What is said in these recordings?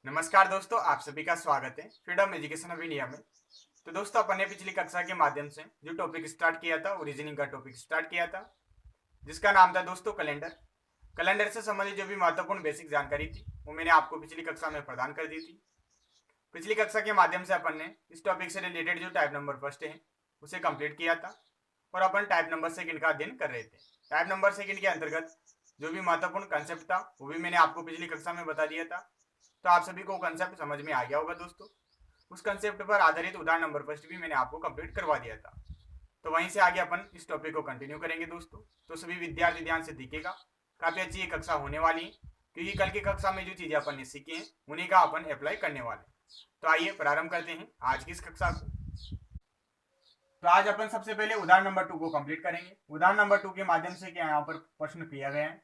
नमस्कार दोस्तों, आप सभी का स्वागत है फ्रीडम एजुकेशन ऑफ इंडिया में। तो दोस्तों, अपन ने पिछली कक्षा के माध्यम से जो टॉपिक स्टार्ट किया था वो रीजनिंग का टॉपिक स्टार्ट किया था, जिसका नाम था दोस्तों कैलेंडर। कैलेंडर से संबंधित जो भी महत्वपूर्ण बेसिक जानकारी थी वो मैंने आपको पिछली कक्षा में प्रदान कर दी थी। पिछली कक्षा के माध्यम से अपन ने इस टॉपिक से रिलेटेड जो टाइप नंबर फर्स्ट है उसे कंप्लीट किया था और अपन टाइप नंबर सेकंड का अध्ययन कर रहे थे। टाइप नंबर सेकंड के अंतर्गत जो भी महत्वपूर्ण कंसेप्ट था वो भी मैंने आपको पिछली कक्षा में बता दिया था। तो आप सभी को कंसेप्ट समझ में आ गया होगा दोस्तों। उस कंसेप्ट पर आधारित उदाहरण नंबर फर्स्ट भी मैंने आपको कंप्लीट करवा दिया था। तो वहीं से आगे अपन इस टॉपिक को कंटिन्यू करेंगे दोस्तों। तो सभी विद्यार्थी ध्यान से दिखेगा, काफी अच्छी ये कक्षा होने वाली है, क्योंकि कल की कक्षा में जो चीजें अपन ने सीखी हैं उन्हीं का अपन अप्लाई करने वाले। तो आइए प्रारंभ करते हैं आज की इस कक्षा को। तो आज अपन सबसे पहले उदाहरण नंबर 2 को कंप्लीट करेंगे। उदाहरण नंबर 2 के माध्यम से क्या यहाँ पर प्रश्न किया गया है।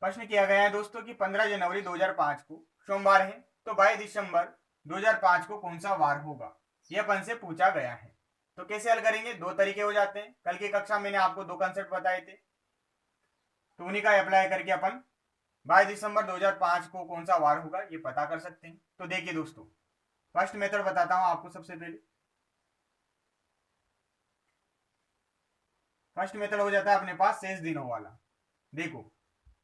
प्रश्न किया गया है दोस्तों कि 15 जनवरी 2005 को सोमवार है, तो 22 दिसंबर 2005 को कौन सा वार होगा, यह अपन से पूछा गया है। तो कैसे हल करेंगे, दो तरीके हो जाते हैं। कल की कक्षा मैंने आपको दो कंसेप्ट बताए थे, तो उन्हीं का अप्लाई करके अपन 22 दिसंबर 2005 को कौन सा वार होगा ये पता कर सकते हैं। तो देखिए दोस्तों, फर्स्ट मेथड बताता हूं आपको। सबसे पहले फर्स्ट मेथड हो जाता है अपने पास शेष दिनों वाला। देखो,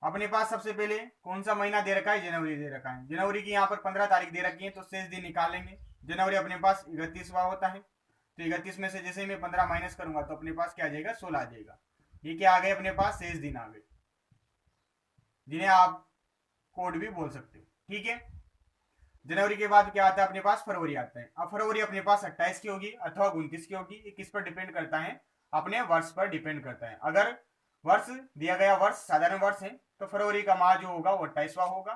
अपने पास सबसे पहले कौन सा महीना दे रखा है, जनवरी दे रखा है। जनवरी की यहाँ पर 15 तारीख दे रखी है, तो शेष दिन निकालेंगे। जनवरी अपने पास 31वां होता है, तो 31 में से जैसे ही मैं 15 माइनस करूंगा तो अपने पास क्या आ जाएगा, 16 आ जाएगा। ये क्या आ गए, अपने पास शेष दिन आ गए, जिन्हें आप कोड भी बोल सकते हो। ठीक है। जनवरी के बाद क्या आता है, अपने पास फरवरी आता है। अब फरवरी अपने पास 28 की होगी अथवा 29 की होगी। ये किस पर डिपेंड करता है, अपने वर्ष पर डिपेंड करता है। अगर वर्ष दिया गया वर्ष साधारण वर्ष है तो फरवरी का माह जो होगा वो 28वां होगा।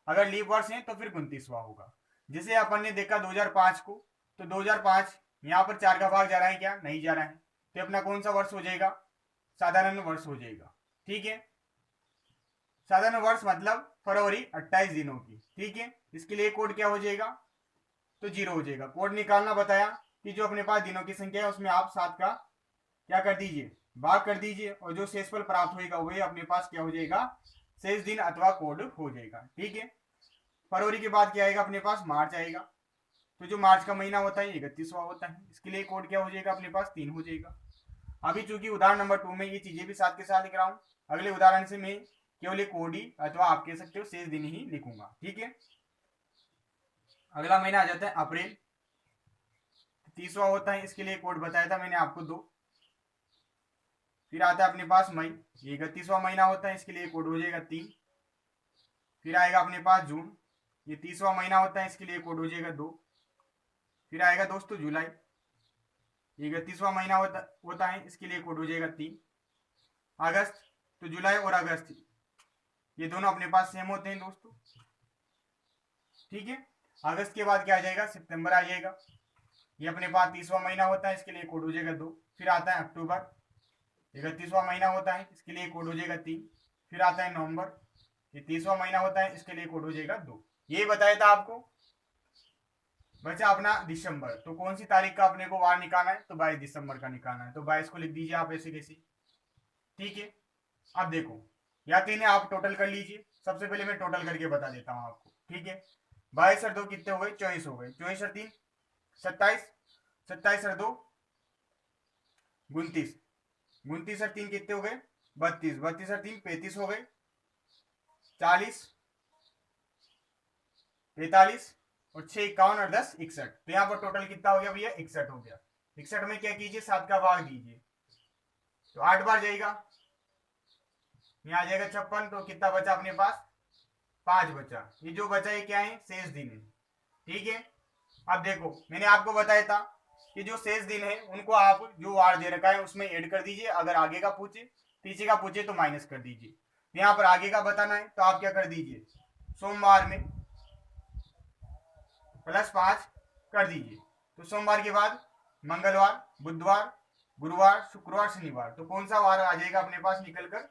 अगर लीप वर्ष है तो फिर 29वां होगा। जिसे अपन ने देखा 2005 को, तो 2005 यहाँ पर 4 का भाग जा रहा है क्या, नहीं जा रहा है, तो अपना कौन सा वर्ष हो जाएगा, साधारण वर्ष हो जाएगा। ठीक है। साधारण वर्ष मतलब फरवरी 28 दिनों की। ठीक है। इसके लिए कोड क्या हो जाएगा, तो 0 हो जाएगा। कोड निकालना बताया कि जो अपने पास दिनों की संख्या है उसमें आप 7 का क्या कर दीजिए, भाग कर दीजिए, और जो शेषफल प्राप्त होगा वही अपने पास क्या हो जाएगा, शेष दिन अथवा कोड हो जाएगा। ठीक है। फरवरी के बाद क्या आएगा, अपने पास मार्च आएगा, तो जो मार्च का महीना होता है 31वां होता है। इसके लिए कोड क्या हो जाएगा, अपने पास 3 हो जाएगा। अभी चूंकि उदाहरण नंबर 2 में ये चीजें भी साथ के साथ लिख रहा हूं, अगले उदाहरण से मैं केवल कोड ही अथवा आप कह सकते हो शेष दिन ही लिखूंगा। ठीक है। अगला महीना आ जाता है अप्रैल, 30वां होता है। इसके लिए कोड बताया था मैंने आपको 2। फिर आता है अपने पास मई, ये 31वां महीना होता है। इसके लिए कोड हो जाएगा 3। फिर आएगा अपने पास जून, ये 30वां महीना होता है। इसके लिए कोड हो जाएगा 2। फिर आएगा दोस्तों जुलाई, ये 31वां महीना होता है। इसके लिए कोड हो जाएगा 3। अगस्त, तो जुलाई और अगस्त ये दोनों अपने पास सेम होते हैं दोस्तों। ठीक है। अगस्त के बाद क्या आ जाएगा, सितंबर आ जाएगा, ये अपने पास 30वां महीना होता है। इसके लिए कोड हो जाएगा 2। फिर आता है अक्टूबर, 31वां महीना होता है। इसके लिए कोड हो जाएगा 3। फिर आता है नवंबर, ये 30वां महीना होता है। इसके लिए कोड हो जाएगा 2। ये बताया था आपको। बचा अपना दिसंबर, तो कौन सी तारीख का अपने को वार निकालना है, तो 22 दिसंबर का निकालना है। तो 22 को लिख दीजिए आप ऐसे कैसे। ठीक है। अब देखो, या तीन आप टोटल कर लीजिए। सबसे पहले मैं टोटल करके बता देता हूँ आपको। ठीक है। 22 और 2 कितने हो गए, 24 हो गए। 24 और 3 27, 27 और 2 29, 29 और 3 कितने हो गए, 32, 32 और 3 35 हो गए। 40, 43 और 6 51 और 10 61। तो यहाँ पर टोटल कितना हो गया भैया, 61 हो गया। 61 में क्या कीजिए, 7 का भाग दीजिए, तो 8 बार जाएगा। यहाँ आ जाएगा 56, तो कितना बचा अपने पास, 5 बचा। ये जो बचा ये क्या है, शेष दिन है। ठीक है। अब देखो, मैंने आपको बताया था कि जो शेष दिन है उनको आप जो वार दे रखा है उसमें ऐड कर दीजिए। अगर आगे का पूछे, पीछे का पूछे तो माइनस कर दीजिए। यहाँ पर आगे का बताना है तो आप क्या कर दीजिए, सोमवार में +5 कर दीजिए। तो सोमवार के बाद मंगलवार, बुधवार, गुरुवार, शुक्रवार, शनिवार, तो कौन सा वार आ जाएगा अपने पास निकलकर,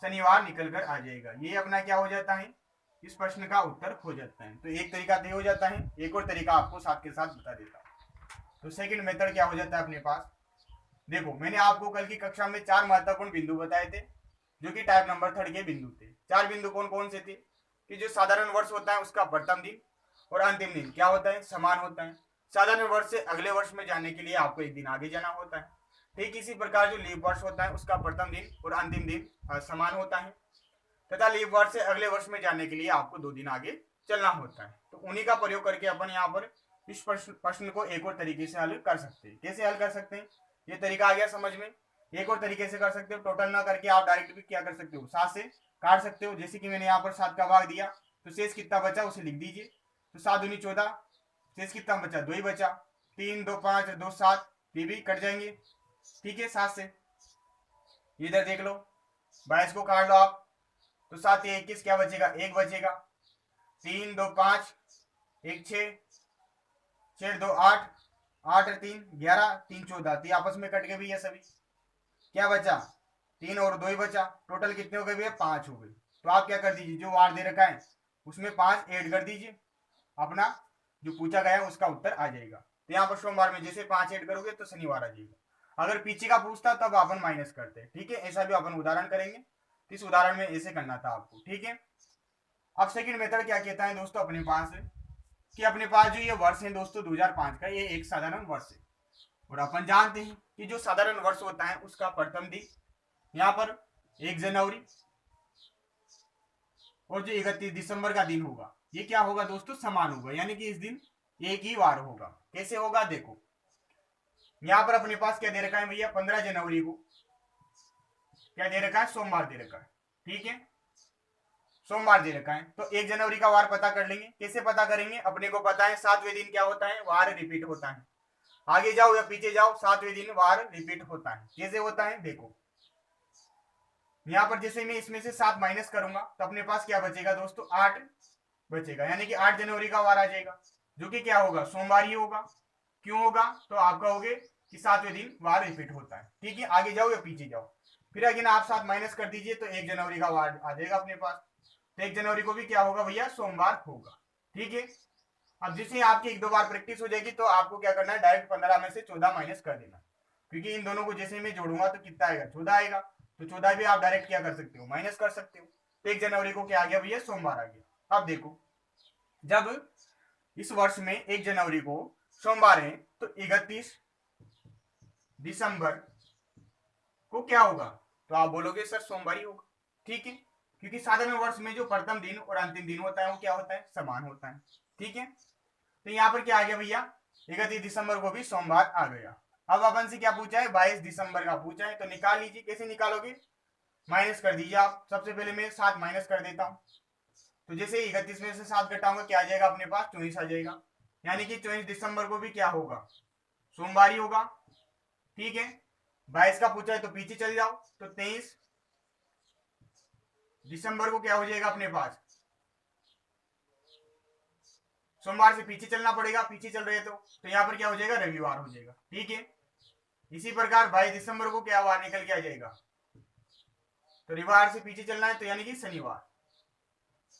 शनिवार निकलकर आ जाएगा। ये अपना क्या हो जाता है, इस प्रश्न का उत्तर हो जाता है। तो एक तरीका तय हो जाता है। एक और तरीका आपको साथ के साथ बता देता हूँ। तो सेकंड मेथड क्या हो जाता है अपने पास। देखो, मैंने आपको कल की कक्षा में 4 महत्वपूर्ण बिंदु बताए थे, जो कि टाइप नंबर 3 के बिंदु थे। 4 बिंदु कौन कौन से थे, कि जो साधारण वर्ष होता है उसका प्रथम दिन, और अंतिम दिन क्या होता है, समान होता है। साधारण वर्ष से अगले वर्ष में जाने के लिए आपको एक दिन आगे जाना होता है। ठीक इसी प्रकार जो लीप वर्ष होता है उसका प्रथम दिन और अंतिम दिन समान होता है, तथा लीप वर्ष से अगले वर्ष में जाने के लिए आपको 2 दिन आगे चलना होता है। तो उन्हीं का प्रयोग करके अपन यहाँ पर इस प्रश्न को एक और तरीके से हल कर सकते हैं। कैसे हल कर सकते हैं, ये तरीका आ गया समझ में। एक और तरीके से कर सकते हो, टोटल ना करके आप डायरेक्ट भी क्या कर सकते हो, 7 से काट सकते हो। जैसे कि मैंने यहाँ पर 7 का भाग दिया तो शेष कितना बचा उसे लिख दीजिए। तो 7 दूनी 14, शेष कितना बचा, 2 ही बचा। 3 2 5 2 7, ये भी कट जाएंगे। ठीक है, 7 से इधर देख लो, 22 को काट लो आप, तो 7 21, क्या बचेगा, 1 बचेगा। 3 2 5 1 6 6 2 8 8 3 11 3 14, तो आपस में कट गए भैया सभी। क्या बचा, 3 और 2 ही बचा। टोटल कितने हो गए भैया, 5 हो गए। तो आप क्या कर दीजिए, जो वार दे रखा है उसमें 5 ऐड कर दीजिए, अपना जो पूछा गया है उसका उत्तर आ जाएगा। तो यहाँ पर सोमवार में जैसे 5 ऐड करोगे तो शनिवार आ जाएगा। अगर पीछे का पूछता तब अपन माइनस करते। ठीक है, ऐसा भी अपन उदाहरण करेंगे। इस उदाहरण में ऐसे करना था आपको। ठीक है, अब सेकंड मेथड क्या कहता है दोस्तों, अपने पास है कि अपने पास जो ये वर्ष है दोस्तों 2005 का, ये एक साधारण वर्ष है। और अपन जानते हैं कि जो साधारण वर्ष होता है उसका प्रथम दिन यहाँ पर 1 जनवरी और जो 31 दिसंबर का दिन होगा ये क्या होगा दोस्तों, समान होगा, यानी कि इस दिन एक ही वार होगा। कैसे होगा देखो, यहाँ पर अपने पास क्या दे रखा है भैया, 15 जनवरी को क्या दे रखा है, सोमवार दे रखा है। ठीक है, सोमवार दे रखा है। तो 1 जनवरी का वार पता कर लेंगे। कैसे पता करेंगे, अपने को पता है 7वें दिन क्या होता है, वार रिपीट होता है। आगे जाओ या पीछे जाओ, 7वें दिन वार रिपीट होता है। कैसे होता है देखो, यहाँ पर जैसे मैं इसमें से 7 माइनस करूंगा तो अपने पास क्या बचेगा दोस्तों, 8 बचेगा, यानी कि 8 जनवरी का वार आ जाएगा, जो कि क्या होगा, सोमवार ही होगा। क्यों होगा, तो आप कहोगे कि 7वें दिन वार रिपीट होता है। ठीक है, आगे जाओ या पीछे जाओ, फिर अगेन आप 7 माइनस कर दीजिए तो 1 जनवरी का वार आ जाएगा अपने पास। तो 1 जनवरी को भी क्या होगा भैया, सोमवार होगा। ठीक है, अब जैसे आपकी 1-2 बार प्रैक्टिस हो जाएगी तो आपको क्या करना है, डायरेक्ट 15 में से 14 माइनस कर देना, क्योंकि इन दोनों को जैसे मैं जोड़ूंगा तो कितना आएगा, 14 आएगा। तो 14 भी आप डायरेक्ट क्या कर सकते हो, माइनस कर सकते हो। तो 1 जनवरी को क्या आ गया भैया, सोमवार आ गया। अब देखो, जब इस वर्ष में 1 जनवरी को सोमवार है तो 31 दिसंबर को क्या होगा, तो आप बोलोगे सर सोमवार ही होगा। ठीक है, क्योंकि साधारण वर्ष में जो प्रथम दिन और अंतिम दिन होता है वो क्या होता है, समान होता है। ठीक है, तो यहाँ पर क्या आ गया भैया, 31 दिसंबर को भी सोमवार आ गया। अब अपन से क्या पूछा है, 22 दिसंबर का पूछा है, तो निकाल लीजिए। कैसे निकालोगे, माइनस कर दीजिए आप। सबसे पहले मैं 7 माइनस कर देता हूँ, तो जैसे 31 में से 7 घटाऊंगा क्या आ जाएगा अपने पास, 24 आ जाएगा, यानी कि 24 दिसंबर को भी क्या होगा, सोमवार ही होगा। ठीक है, 22 का पूछा है तो पीछे चल जाओ, तो 23 दिसंबर को क्या हो जाएगा अपने पास, सोमवार से पीछे चलना पड़ेगा, पीछे चल रहे तो यहाँ पर क्या हो जाएगा, रविवार हो जाएगा। ठीक है, इसी प्रकार 22 दिसंबर को क्या वार निकल के आ जाएगा, तो रविवार से पीछे चलना है तो यानी कि शनिवार।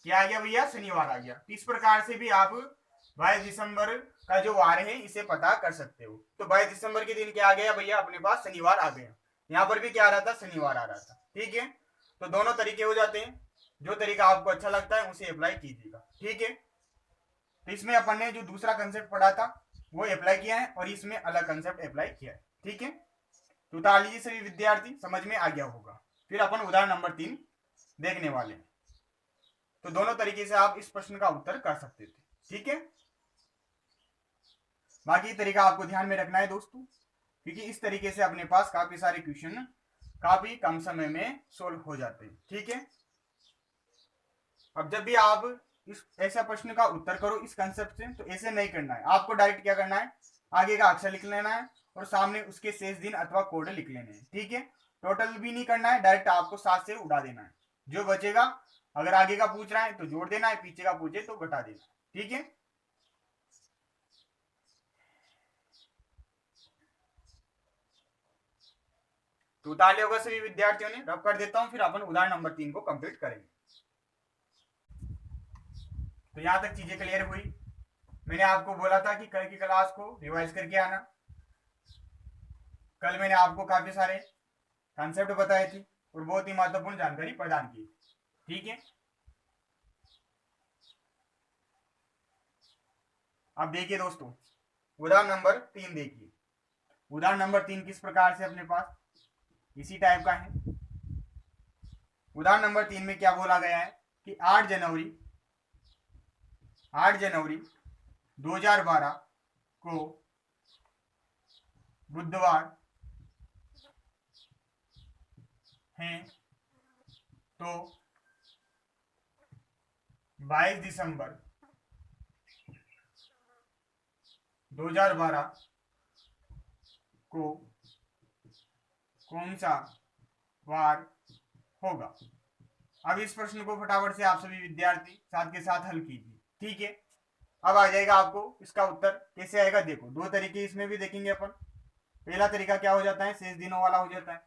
क्या आ गया भैया, शनिवार आ गया। इस प्रकार से भी आप 22 दिसंबर का जो वार है इसे पता कर सकते हो। तो 22 दिसंबर के दिन क्या आ गया भैया, अपने पास शनिवार आ गया। यहाँ पर भी क्या आ रहा था, शनिवार आ रहा था। ठीक है, तो दोनों तरीके हो जाते हैं, जो तरीका आपको अच्छा लगता है उसे अप्लाई कीजिएगा। ठीक है, तो इसमें अपन ने जो दूसरा कंसेप्ट पढ़ा था वो अप्लाई किया है और इसमें अलग कंसेप्ट अप्लाई किया है। ठीक है, तो उतार लीजिए सभी विद्यार्थी, समझ में आ गया होगा। फिर अपन उदाहरण नंबर 3 देखने वाले हैं। तो दोनों तरीके से आप इस प्रश्न का उत्तर कर सकते थे। ठीक है, बाकी तरीका आपको ध्यान में रखना है दोस्तों, क्योंकि इस तरीके से अपने पास काफी सारे क्वेश्चन काफी कम समय में सोल्व हो जाते हैं। ठीक है, अब जब भी आप इस ऐसा प्रश्न का उत्तर करो इस कंसेप्ट से, तो ऐसे नहीं करना है, आपको डायरेक्ट क्या करना है, आगे का अक्षर लिख लेना है और सामने उसके शेष दिन अथवा कोड लिख लेने हैं। ठीक है, टोटल भी नहीं करना है, डायरेक्ट आपको 7 से उड़ा देना है। जो बचेगा, अगर आगे का पूछ रहा है तो जोड़ देना है, पीछे का पूछे तो घटा देना। ठीक है, तो उतार लिया होगा सभी विद्यार्थियों ने, रब कर देता हूं, फिर अपन उदाहरण नंबर 3 को कंप्लीट करेंगे। तो यहां तक चीजें क्लियर हुई। मैंने आपको बोला था कि कल की क्लास को रिवाइज करके आना। कल मैंने आपको काफी सारे कॉन्सेप्ट बताए थे और बहुत ही महत्वपूर्ण जानकारी प्रदान की। ठीक है, अब देखिए दोस्तों, उदाहरण नंबर 3 देखिए। उदाहरण नंबर 3 किस प्रकार से अपने पास इसी टाइप का है। उदाहरण नंबर 3 में क्या बोला गया है कि 8 जनवरी 2012 को बुधवार है, तो 22 दिसंबर 2012 को कौन सा वार होगा। अब इस प्रश्न को फटाफट से आप सभी विद्यार्थी साथ के साथ हल कीजिए, ठीक है। अब आ जाएगा आपको इसका उत्तर कैसे आएगा। देखो, दो तरीके इसमें भी देखेंगे अपन। पहला तरीका क्या हो जाता है, शेष दिनों वाला हो जाता है।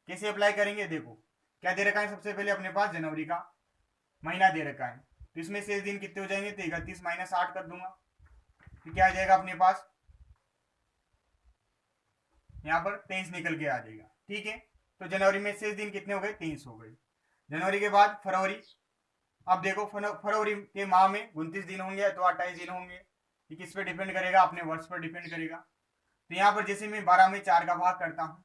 कैसे अप्लाई करेंगे, देखो क्या दे रखा है, सबसे पहले अपने पास जनवरी का महीना दे रखा है, तो इसमें शेष दिन कितने हो जाएंगे, तो 31 माइनस 8 कर दूंगा, तो क्या आ जाएगा अपने पास, यहाँ पर 23 निकल के आ जाएगा, ठीक है। तो जनवरी में शेष दिन कितने हो गए, 23 हो गए। जनवरी के बाद फरवरी। अब देखो फरवरी के माह में 29 दिन होंगे तो 28 दिन होंगे, ये किस पे डिपेंड करेगा, अपने वर्ष पर डिपेंड करेगा। तो यहाँ पर जैसे मैं 12 में 4 का भाग करता हूँ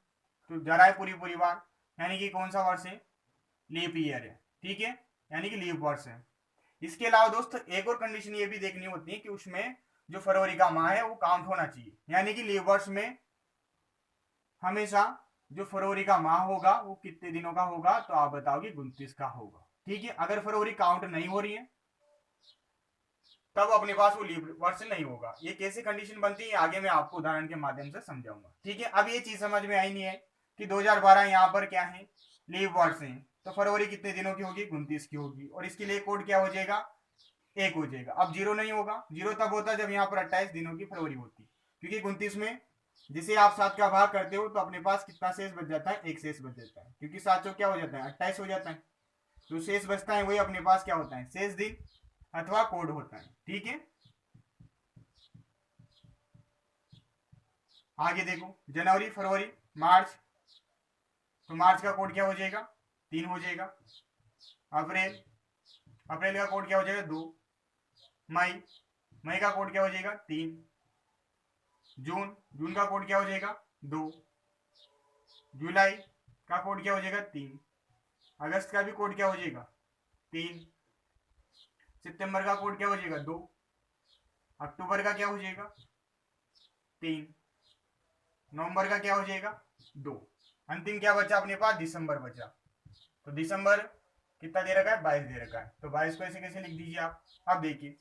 तो जा रहा है पूरी पूरी बार, यानी कि कौन सा वर्ष है, लीप ईयर है, ठीक है, यानी कि लीप वर्ष है। इसके अलावा दोस्तों एक और कंडीशन ये भी देखनी होती है कि उसमें जो फरवरी का माह है वो काउंट होना चाहिए, यानी कि लीप वर्ष में हमेशा जो फरवरी का माह होगा वो कितने दिनों का होगा, तो आप बताओगे 29 का होगा, ठीक है। अगर फरवरी काउंट नहीं हो रही है तब अपने पास वो लीप वर्ष नहीं होगा। ये कैसे कंडीशन बनती है आगे मैं आपको उदाहरण के माध्यम से समझाऊंगा, ठीक है। अब ये चीज समझ में आई नहीं है कि 2012 यहाँ पर क्या है, लीप वर्ष है, तो फरवरी कितने दिनों की होगी, 29 की होगी, और इसके लिए कोड क्या हो जाएगा, 1 हो जाएगा। अब 0 नहीं होगा, 0 तब होता है जब यहाँ पर 28 दिनों की फरवरी होती, क्योंकि 29 में जिसे आप 7 का भाग करते हो तो अपने पास कितना शेष बच जाता है, 1 शेष बच जाता है, क्योंकि 7 क्या हो जाता है, 28 हो जाता है। जो शेष बचता है वही अपने पास क्या होता है, शेष दिन अथवा कोड होता है, ठीक है। आगे देखो, जनवरी फरवरी मार्च, तो मार्च का कोड क्या हो जाएगा, 3 हो जाएगा। अप्रैल, अप्रैल का कोड क्या हो जाएगा, 2। मई, मई का कोड क्या हो जाएगा, 3। जून, जून का कोड क्या हो जाएगा, 2। जुलाई का कोड क्या हो जाएगा, 3। अगस्त का भी कोड क्या हो जाएगा, 3। सितंबर का कोड क्या हो जाएगा, 2। अक्टूबर का क्या हो जाएगा, 3। नवंबर का क्या हो जाएगा, 2। अंतिम क्या बचा अपने पास, दिसंबर बचा। तो दिसंबर कितना दे रखा है, 22 दे रखा है, तो 22 को ऐसे कैसे लिख दीजिए आप। अब देखिए,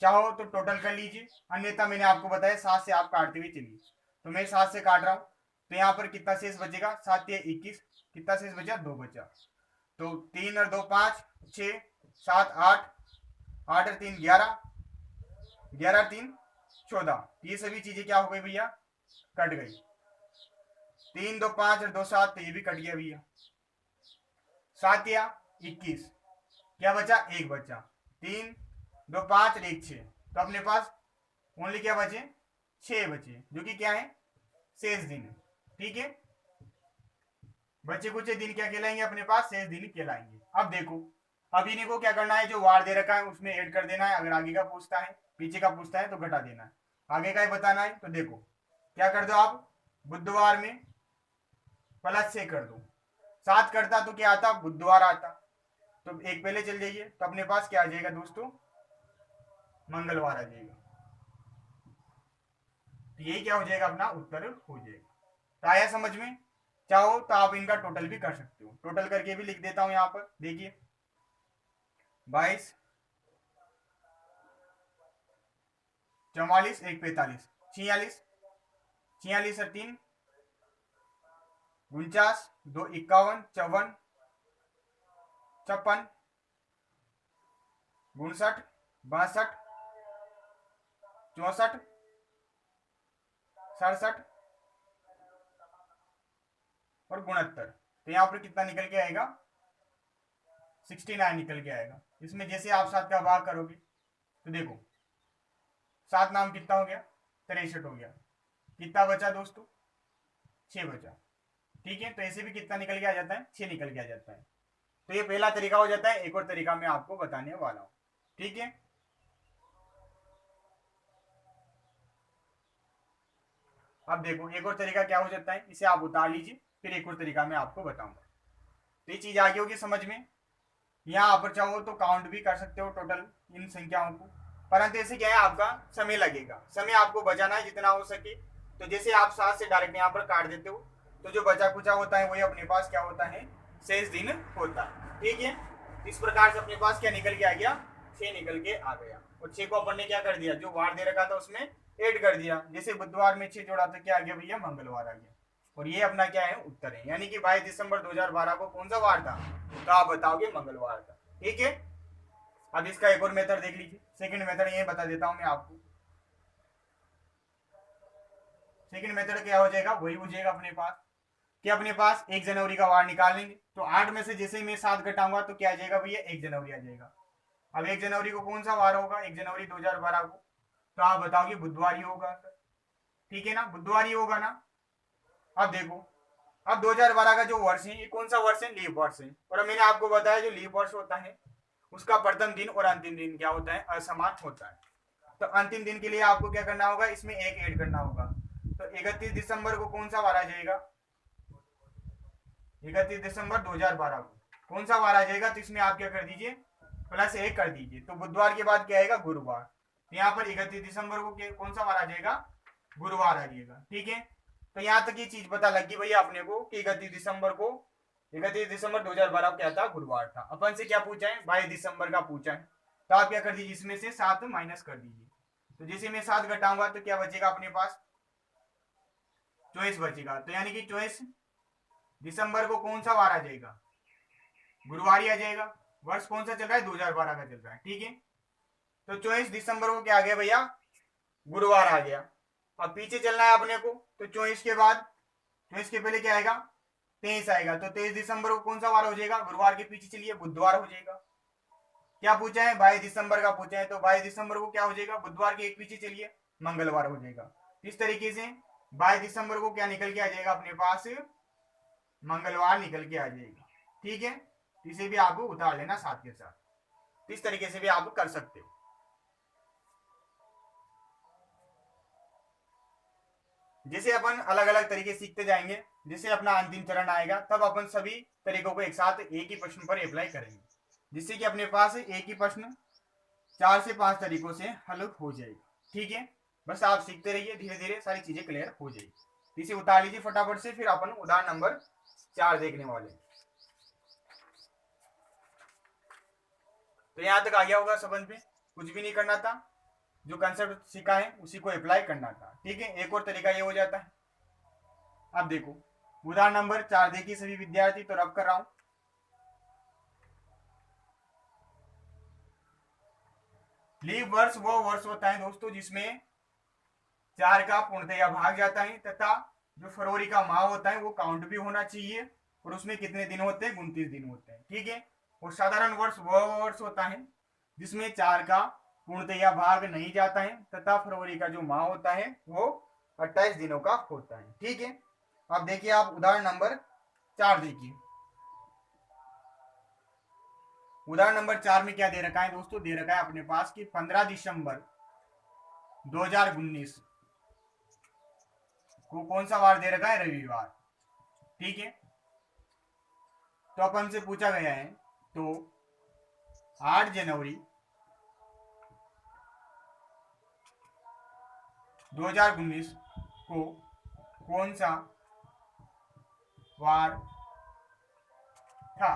चाहो तो टोटल कर लीजिए, अन्यथा मैंने आपको बताया 7 से आप काटते हुए चलिए, तो मैं 7 से काट रहा हूं, तो यहाँ पर कितना शेष बचेगा, 7 या 21, कितना शेष बचा, 2 बचा। तो 3 और 2 5, 6 7 8, 8 और 3 11, 11 और 3 14, ये सभी चीजें क्या हो गई भैया, कट गई। 3 2 5 और 2 7, तो ये भी कट गया भैया। 7 या 21, क्या बचा, 1 बचा। 3 2 5 और 1 6, तो अपने पास ओनली क्या बचे, 6 बचे, जो कि क्या है, शेष दिन है, ठीक है। बचे कुछ दिन क्या कहलाएंगे, अपने पास शेष दिन कहलाएंगे। अब देखो, अब इन्हीं को क्या करना है, जो वार दे रखा है उसमें ऐड कर देना है, अगर आगे का पूछता है, पीछे का पूछता है तो घटा देना है, आगे का ही बताना है। तो देखो क्या कर दो आप, बुधवार में +6 कर दो, 7 करता तो क्या आता, बुधवार आता, तो एक पहले चल जाइए, तो अपने पास क्या आ जाएगा दोस्तों, मंगलवार आ जाएगा। तो यही क्या हो जाएगा, अपना उत्तर हो जाएगा। तो आया समझ में, चाहो तो आप इनका टोटल भी कर सकते हो, टोटल करके भी लिख देता हूं यहां पर, देखिए 22 44 1 45 46, 46 और 3 49, 2 51 54 56 59 62 64 67 और 69, तो यहाँ पर कितना निकल के आएगा, 69 निकल के आएगा। इसमें जैसे आप 7 का भाग करोगे तो देखो 7 नाम कितना हो गया, 63 हो गया, कितना बचा दोस्तों, 6 बचा, ठीक है। तो ऐसे भी कितना निकल के आ जाता है, 6 निकल के आ जाता है। तो ये पहला तरीका हो जाता है। एक और तरीका मैं आपको बताने वाला हूं, ठीक है। अब देखो एक और तरीका क्या हो जाता है, इसे आप उतार लीजिए, फिर एक और तरीका मैं आपको बताऊंगा। तो ये चीज आगे होगी समझ में। यहाँ आप चाहो तो काउंट भी कर सकते हो टोटल इन संख्याओं को, परंतु ऐसे क्या है आपका समय लगेगा, समय आपको बचाना है जितना हो सके। तो जैसे आप 7 से डायरेक्ट यहाँ पर काट देते हो तो जो बचा कुचा होता है वही अपने पास क्या होता है, शेष दिन होता है। ठीक है, इस प्रकार से अपने पास क्या निकल के आ गया, 6 निकल के आ गया। और 6 को अपन ने क्या कर दिया, जो वार दे रखा था उसमें ऐड कर दिया। जैसे बुधवार में 6 जोड़ा तो क्या आ गया भैया, मंगलवार आ गया। और ये अपना क्या है, उत्तर है। यानी कि 22 दिसंबर 2012 को कौन सा वार था, तो आप बताओगे मंगलवार था। ठीक है, अब इसका एक और मेथड देख लीजिए। सेकंड मेथड ये बता देता हूं मैं आपको। सेकंड मेथड क्या हो जाएगा, वही हो जाएगा अपने पास कि अपने पास 1 जनवरी का वार निकाल लेंगे। तो 8 में से जैसे मैं 7 घटाऊंगा तो क्या आ जाएगा भैया, 1 जनवरी आ जाएगा। अब 1 जनवरी को कौन सा वार होगा, 1 जनवरी 2012 को, तो आप बताओगे बुधवार ही होगा सर। ठीक है ना, बुधवार ही होगा ना। अब देखो, अब 2012 का जो वर्ष है ये कौन सा वर्ष है, लीप वर्ष है। और मैंने आपको बताया जो लीप वर्ष होता है उसका प्रथम दिन और अंतिम दिन क्या होता है, असमान होता है। तो अंतिम दिन के लिए आपको क्या करना होगा, इसमें एक ऐड करना होगा। तो 31 दिसंबर को कौन सा वार आ जाएगा, 31 दिसंबर 2012 को कौन सा वार आ जाएगा, तो इसमें आप क्या कर दीजिए, +1 कर दीजिए। तो बुधवार के बाद क्या आएगा, गुरुवार। तो यहाँ पर 31 दिसंबर को कौन सा वार आ जाएगा, गुरुवार आ जाएगा। ठीक है, तो यहाँ तक ये चीज पता लग गई भैया अपने को कि 31 दिसंबर को, 31 दिसंबर 2012 को क्या था, गुरुवार था। अपन से क्या पूछा है, 22 दिसंबर का पूछा है। तो आप क्या कर दीजिए, इसमें से 7 माइनस कर दीजिए। तो जैसे मैं 7 घटाऊंगा तो क्या बचेगा अपने पास, 24 बचेगा। तो यानी कि 24 दिसंबर को कौन सा वार आ जाएगा, गुरुवार ही आ जाएगा। वर्ष कौन सा चल रहा है, 2012 का चल रहा है। ठीक है, तो 24 दिसंबर को क्या आ गया भैया, गुरुवार आ गया। अब पीछे चलना है अपने को, तो 24 के बाद, 24 के पहले क्या आएगा, 23 आएगा। तो 23 दिसंबर को कौन सा वार हो जाएगा, गुरुवार के पीछे चलिए, बुधवार हो जाएगा। क्या पूछा है, 22 दिसंबर का पूछा है, तो 22 दिसंबर को क्या हो जाएगा, बुधवार के एक पीछे चलिए, मंगलवार हो जाएगा। इस तरीके से 22 दिसंबर को क्या निकल के आ जाएगा अपने पास, मंगलवार निकल के आ जाएगा। ठीक है, इसे भी आपको उतार लेना साथ के साथ। इस तरीके से भी आप कर सकते हो। जैसे अपन अलग अलग तरीके सीखते जाएंगे, जैसे अपना अंतिम चरण आएगा तब अपन सभी तरीकों को एक साथ एक ही प्रश्न पर अप्लाई करेंगे, जिससे कि अपने पास एक ही प्रश्न 4 से 5 तरीकों से हल हो जाएगा। ठीक है, बस आप सीखते रहिए, धीरे धीरे सारी चीजें क्लियर हो जाएगी। इसे उतार लीजिए फटाफट से, फिर अपन उदाहरण नंबर 4 देखने वाले। तो यहां तक आ गया होगा समझ में, कुछ भी नहीं करना था, जो कंसेप्ट सीखा है उसी को अप्लाई करना था। ठीक है, एक और तरीका ये हो जाता है। अब देखो उदाहरण नंबर 4 देखिए सभी विद्यार्थी, तो रब कर रहा हूं। लीप वर्ष वो वर्ष होता है दोस्तों जिसमें 4 का पूर्णतया भाग जाता है, तथा जो फरवरी का माह होता है वो काउंट भी होना चाहिए, और उसमें कितने दिन होते हैं, 29 दिन होते हैं। ठीक है, और साधारण वर्ष वह वर्ष होता है जिसमें 4 का पूर्णतया भाग नहीं जाता है, तथा फरवरी का जो माह होता है वो 28 दिनों का होता है। ठीक है, अब देखिए आप उदाहरण नंबर 4 देखिए। उदाहरण नंबर 4 में क्या दे रखा है दोस्तों, दे रखा है अपने पास कि 15 दिसंबर 2019 को कौन सा वार दे रखा है, रविवार। ठीक है, तो अपन से पूछा गया है तो 8 जनवरी 2019 को कौन सा वार था।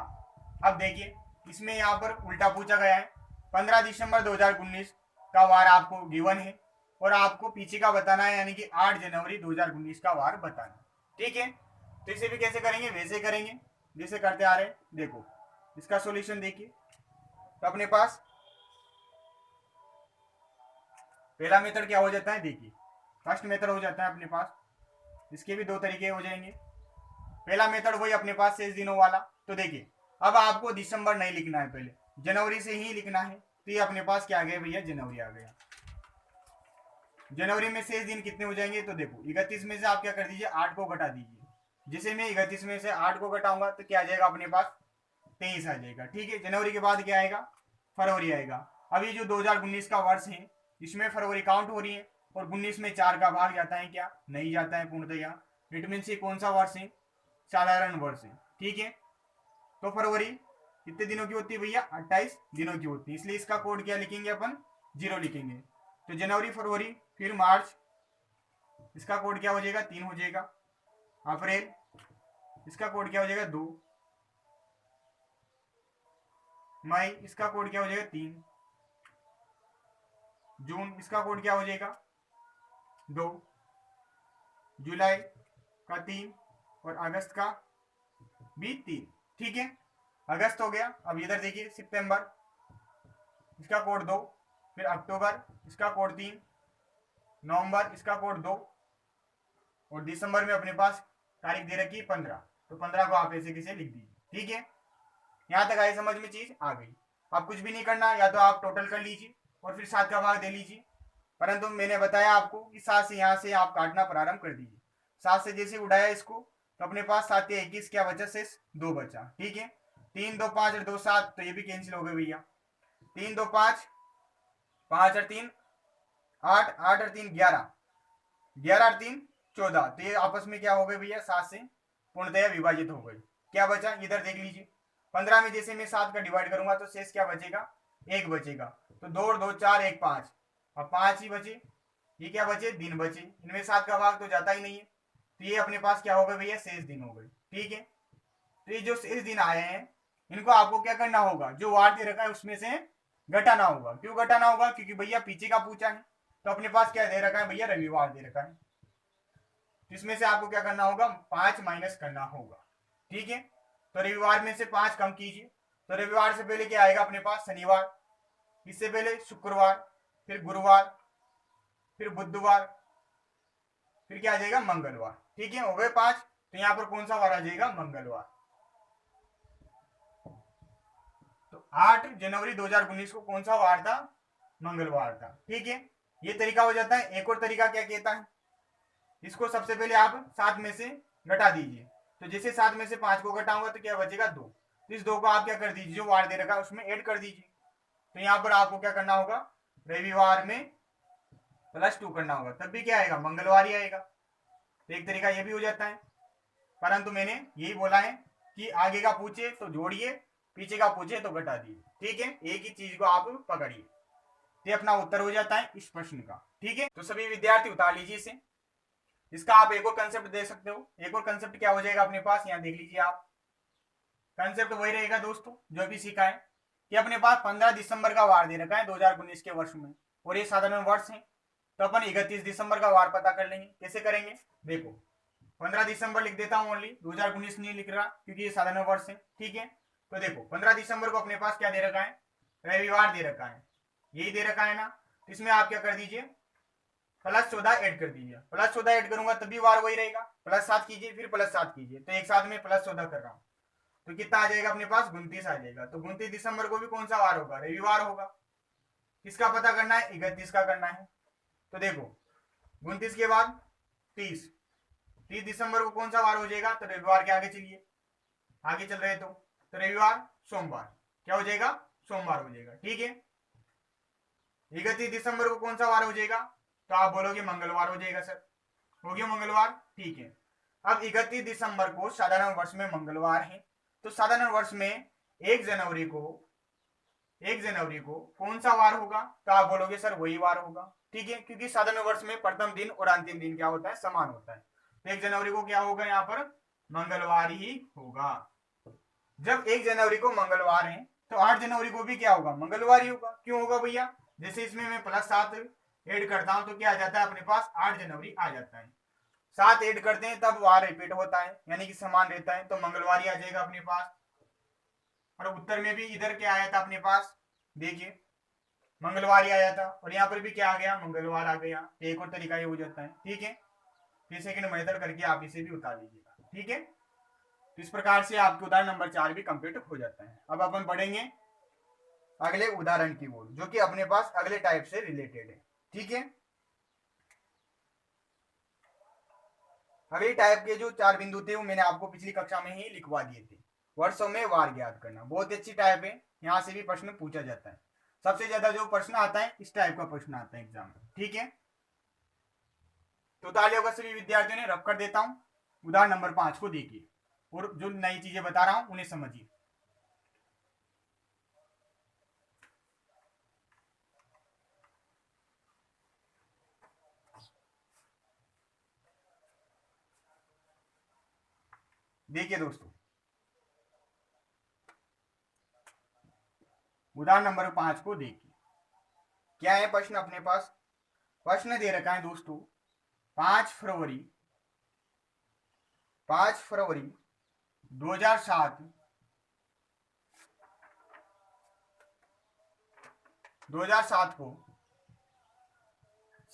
अब देखिए इसमें यहाँ पर उल्टा पूछा गया है, 15 दिसंबर 2019 का वार आपको गिवन है और आपको पीछे का बताना है, यानी कि 8 जनवरी 2019 का वार बताना। ठीक है, तो इसे भी कैसे करेंगे, वैसे करेंगे जैसे करते आ रहे हैं। देखो इसका सॉल्यूशन देखिए, तो अपने पास पहला मेथड क्या हो जाता है, देखिए फर्स्ट मेथड हो जाता है अपने पास। इसके भी 2 तरीके हो जाएंगे। पहला मेथड वही अपने पास शेष दिनों वाला। तो देखिए अब आपको दिसंबर नहीं लिखना है, पहले जनवरी से ही लिखना है। तो ये अपने पास क्या आ गया भैया, जनवरी आ गया। जनवरी में शेष दिन कितने हो जाएंगे, तो देखो 31 में से आप क्या कर दीजिए, 8 को घटा दीजिए। जैसे मैं 31 में से 8 को घटाऊंगा तो क्या आ जाएगा अपने पास, 23 आ जाएगा। ठीक है, जनवरी के बाद क्या आएगा, फरवरी आएगा। अब ये जो 2019 का वर्ष है इसमें फरवरी काउंट हो रही है, और 19 में 4 का भाग जाता है क्या? नहीं जाता है पूर्णतया। इट मीन ये कौन सा वर्ष है? साधारण वर्ष है। ठीक है, तो फरवरी कितने दिनों की होती है भैया? 28 दिनों की होती है, इसलिए इसका कोड क्या लिखेंगे अपन? 0 लिखेंगे। तो जनवरी, फरवरी, फिर मार्च, इसका कोड क्या हो जाएगा? 3 हो जाएगा। अप्रैल, इसका कोड क्या हो जाएगा? 2। मई, इसका कोड क्या हो जाएगा? 3। जून, इसका कोड क्या हो जाएगा? 2। जुलाई का 3 और अगस्त का भी 3। ठीक है, अगस्त हो गया। अब इधर देखिए, सितंबर, इसका कोड 2, फिर अक्टूबर, इसका कोड 3, नवंबर, इसका कोड 2, और दिसंबर में अपने पास तारीख दे रखी है 15। तो 15 को आप ऐसे कैसे लिख दीजिए। ठीक है, यहां तक आई समझ में? चीज आ गई। अब कुछ भी नहीं करना, या तो आप टोटल कर लीजिए और फिर 7 का भाग दे लीजिए, परंतु मैंने बताया आपको कि 7 से यहां से आप काटना प्रारंभ कर दीजिए। 7 से जैसे उड़ाया इसको, तो अपने पास 7 या 21 क्या बचा? शेष 2 बचा। ठीक है, 3 2 5 और 2 7, तो ये भी कैंसिल हो गए भैया। 3 2 5, 5 और 3 8, 8 और 3 11, 11 और 3 14, तो ये आपस में क्या हो गए भैया? 7 से पूर्णतया विभाजित हो गई। क्या बचा? इधर देख लीजिए, 15 में जैसे मैं 7 का डिवाइड करूंगा तो शेष क्या बचेगा? 1 बचेगा। तो 2 और 2 4, 1 5, अब 5 ही बचे। ये क्या बचे? दिन बचे। इनमें 7 का भाग तो जाता ही नहीं है, तो ये अपने पास क्या हो गए भैया? शेष दिन हो गए। ठीक है, तो ये जो शेष दिन आए हैं, इनको आपको क्या करना होगा? जो वार दे रखा है उसमें से घटाना होगा। क्यों घटाना होगा? क्योंकि भैया पीछे का पूछा है, तो अपने पास क्या दे रखा है भैया? रविवार दे रखा है। इसमें से आपको क्या करना होगा? 5 माइनस करना होगा। ठीक है, तो रविवार में से 5 कम कीजिए। तो रविवार से पहले क्या आएगा अपने पास? शनिवार, इससे पहले शुक्रवार, फिर गुरुवार, फिर बुधवार, फिर क्या आ जाएगा? मंगलवार। ठीक है, हो गए 5। तो यहां पर कौन सा वार आ जाएगा? मंगलवार। तो 8 जनवरी 2019 को कौन सा वार था? मंगलवार था। ठीक है, ये तरीका हो जाता है। एक और तरीका क्या कहता है? इसको सबसे पहले आप 7 में से घटा दीजिए। तो जैसे 7 में से 5 को घटाऊंगा तो क्या बचेगा? 2। तो इस 2 को आप क्या कर दीजिए? जो वार दे रखा है उसमें ऐड कर दीजिए। तो यहाँ पर आपको क्या करना होगा? रविवार में +2 करना होगा, तब भी क्या आएगा? मंगलवार ही आएगा। तो एक तरीका ये भी हो जाता है, परंतु मैंने यही बोला है कि आगे का पूछे तो जोड़िए, पीछे का पूछे तो घटा दीजिए। ठीक है, एक ही चीज को आप पकड़िए, ये अपना उत्तर हो जाता है इस प्रश्न का। ठीक है, तो सभी विद्यार्थी उतार लीजिए इसे। इसका आप एक और कंसेप्ट दे सकते हो। एक और कंसेप्ट क्या हो जाएगा अपने पास? यहाँ देख लीजिए आप, कंसेप्ट वही रहेगा दोस्तों जो भी सीखा है, कि अपने पास 15 दिसंबर का वार दे रखा है 2019 के वर्ष में, और ये साधारण वर्ष है। तो अपन 31 दिसंबर का वार पता कर लेंगे। कैसे करेंगे? देखो, 15 दिसंबर लिख देता हूं, ओनली 2019 नहीं लिख रहा क्योंकि ये साधारण वर्ष है। ठीक है, तो देखो 15 दिसंबर को अपने पास क्या दे रखा है? रविवार दे रखा है, यही दे रखा है ना। तो इसमें आप क्या कर दीजिए? +14 ऐड कर दीजिए। +14 ऐड करूंगा तभी वार वही रहेगा। +7 कीजिए, फिर +7 कीजिए, तो एक साथ में +14 कर रहा हूं, तो कितना आ जाएगा अपने पास? 29 आ जाएगा। तो 29 दिसंबर को भी कौन सा वार होगा? रविवार होगा। किसका पता करना है? 31 का करना है। तो देखो 29 के बाद 30, 30 दिसंबर को कौन सा वार हो जाएगा? तो रविवार के आगे चलिए, आगे चल रहे तो रविवार सोमवार क्या हो जाएगा? सोमवार हो जाएगा। ठीक है, 31 दिसंबर को कौन सा वार हो जाएगा? तो आप बोलोगे मंगलवार हो जाएगा सर, हो गया मंगलवार। ठीक है, अब 31 दिसंबर को साधारण वर्ष में मंगलवार है, तो साधारण वर्ष में 1 जनवरी को कौन सा वार होगा? तो आप बोलोगे सर वही वार होगा। ठीक है, क्योंकि साधारण वर्ष में प्रथम दिन और अंतिम दिन क्या होता है? समान होता है। तो 1 जनवरी को क्या होगा? यहाँ पर मंगलवार ही होगा। जब 1 जनवरी को मंगलवार है तो 8 जनवरी को भी क्या होगा? मंगलवार ही होगा। क्यों होगा भैया? जैसे इसमें मैं +7 ऐड करता हूं तो क्या आ जाता है अपने पास? 8 जनवरी आ जाता है। 7 ऐड करते हैं तब वार रिपीट होता है, यानी कि समान रहता है, तो मंगलवार ही आ जाएगा अपने पास। और उत्तर में भी इधर क्या आया था अपने पास? देखिए मंगलवार ही आया था, और यहाँ पर भी क्या आ गया? मंगलवार आ गया। एक और तरीका ये हो जाता है। ठीक है, फिर सेकंड मेथड करके आप इसे भी उतार लीजिएगा। ठीक है, इस प्रकार से आपके उदाहरण नंबर 4 भी कंप्लीट हो जाता है। अब अपन पढ़ेंगे अगले उदाहरण की ओर, जो कि अपने पास अगले टाइप से रिलेटेड है। ठीक है, अगली टाइप के जो 4 बिंदु थे वो मैंने आपको पिछली कक्षा में ही लिखवा दिए थे। वर्षों में वार ज्ञात करना बहुत अच्छी टाइप है, यहाँ से भी प्रश्न पूछा जाता है। सबसे ज्यादा जो प्रश्न आता है इस टाइप का प्रश्न आता है एग्जाम में। ठीक है, तो तालियां होगा सभी विद्यार्थियों ने। रब कर देता हूं। उदाहरण नंबर 5 को देखिए और जो नई चीजें बता रहा हूं उन्हें समझिए। देखिए दोस्तों, उदाहरण नंबर 5 को देखिए। क्या है प्रश्न अपने पास? प्रश्न दे रखा है दोस्तों, 5 फरवरी 2007 को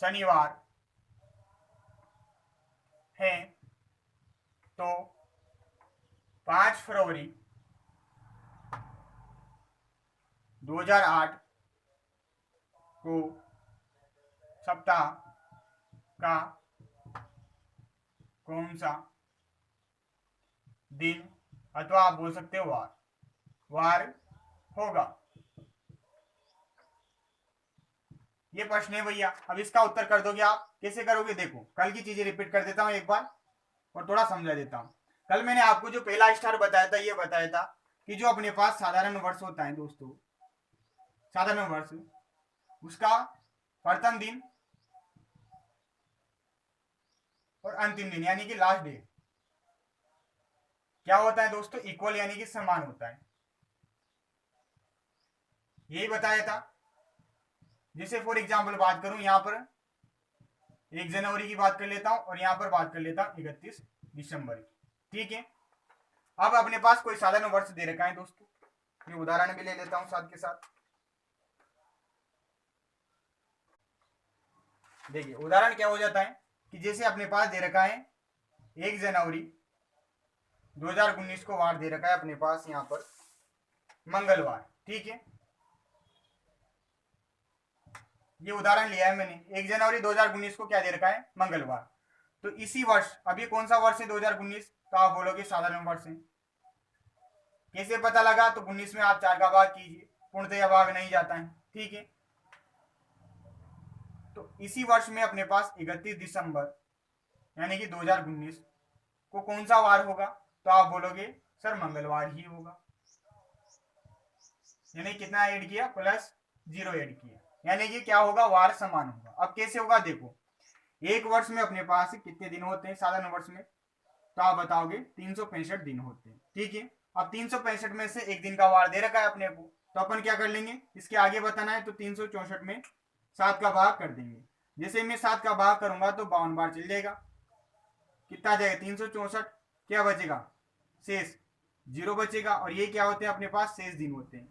शनिवार है, तो 5 फरवरी 2008 को सप्ताह का कौन सा दिन अथवा आप बोल सकते हो वार होगा? ये प्रश्न है भैया। अब इसका उत्तर कर दोगे आप। कैसे करोगे? देखो, कल की चीजें रिपीट कर देता हूं एक बार और थोड़ा समझा देता हूं। कल मैंने आपको जो पहला स्टार बताया था, ये बताया था कि जो अपने पास साधारण वर्ष होता है दोस्तों, साधारण वर्ष, उसका प्रथम दिन और अंतिम दिन यानी कि लास्ट डे क्या होता है दोस्तों? इक्वल यानी कि समान होता है। यही बताया था। जैसे फॉर एग्जाम्पल बात करूं, यहां पर 1 जनवरी की बात कर लेता हूं और यहां पर बात कर लेता हूं 31 दिसंबर की। ठीक है। अब अपने पास कोई साधारण वर्ष दे रखा है दोस्तों, ये उदाहरण भी ले लेता हूं साथ के साथ। देखिए उदाहरण क्या हो जाता है कि जैसे अपने पास दे रखा है 1 जनवरी 2019 को वार दे रखा है अपने पास यहां पर मंगलवार। ठीक है, ये उदाहरण लिया है मैंने। 1 जनवरी 2019 को क्या दे रखा है? मंगलवार। तो इसी वर्ष, अभी कौन सा वर्ष है? 2019। तो आप बोलोगे साधारण वर्ष है। कैसे पता लगा? तो 19 में आप 4 का भाग कीजिए, पूर्णतया भाग नहीं जाता है। ठीक है, तो इसी वर्ष में अपने पास 31 दिसंबर यानी कि 2019 को कौन सा वार होगा? तो आप बोलोगे सर मंगलवार ही होगा। यानी कितना ऐड किया? +0 ऐड किया, यानी कि क्या होगा? वार समान होगा। अब कैसे होगा? देखो, एक वर्ष में अपने पास कितने दिन होते हैं साधारण वर्ष में? तो आप बताओगे 365 दिन होते हैं। ठीक है, अब 365 में से एक दिन का वार दे रखा है अपने को, तो अपन क्या कर लेंगे? इसके आगे बताना है तो 364 में 7 का भाग कर देंगे। जैसे मैं 7 का भाग करूंगा तो 52 बार चल जाएगा। कितना आ जाएगा? 364। क्या बचेगा? शेष 0 बचेगा। और ये क्या होते हैं अपने पास? शेष दिन होते हैं।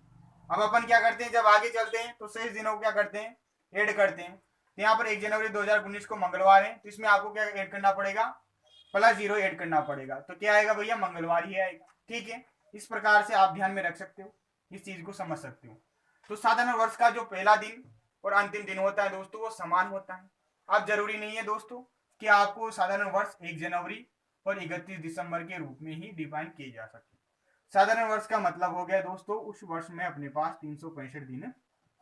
अब अपन क्या करते हैं, जब आगे चलते हैं तो शेष दिनों को क्या करते हैं? ऐड करते हैं। तो यहाँ पर 1 जनवरी 2019 को मंगलवार है, तो इसमें आपको क्या ऐड करना पड़ेगा? +0 ऐड करना पड़ेगा। तो क्या आएगा भैया? मंगलवार ही आएगा। ठीक है, इस प्रकार से आप ध्यान में रख सकते हो, इस चीज को समझ सकते हो। तो साधारण वर्ष का जो पहला दिन और अंतिम दिन होता है दोस्तों, वो समान होता है। अब जरूरी नहीं है दोस्तों कि आपको साधारण वर्ष 1 जनवरी और 31 दिसंबर के रूप में ही डिफाइन किए जा सके। साधारण वर्ष का मतलब हो गया दोस्तों, उस वर्ष में अपने पास 365 दिन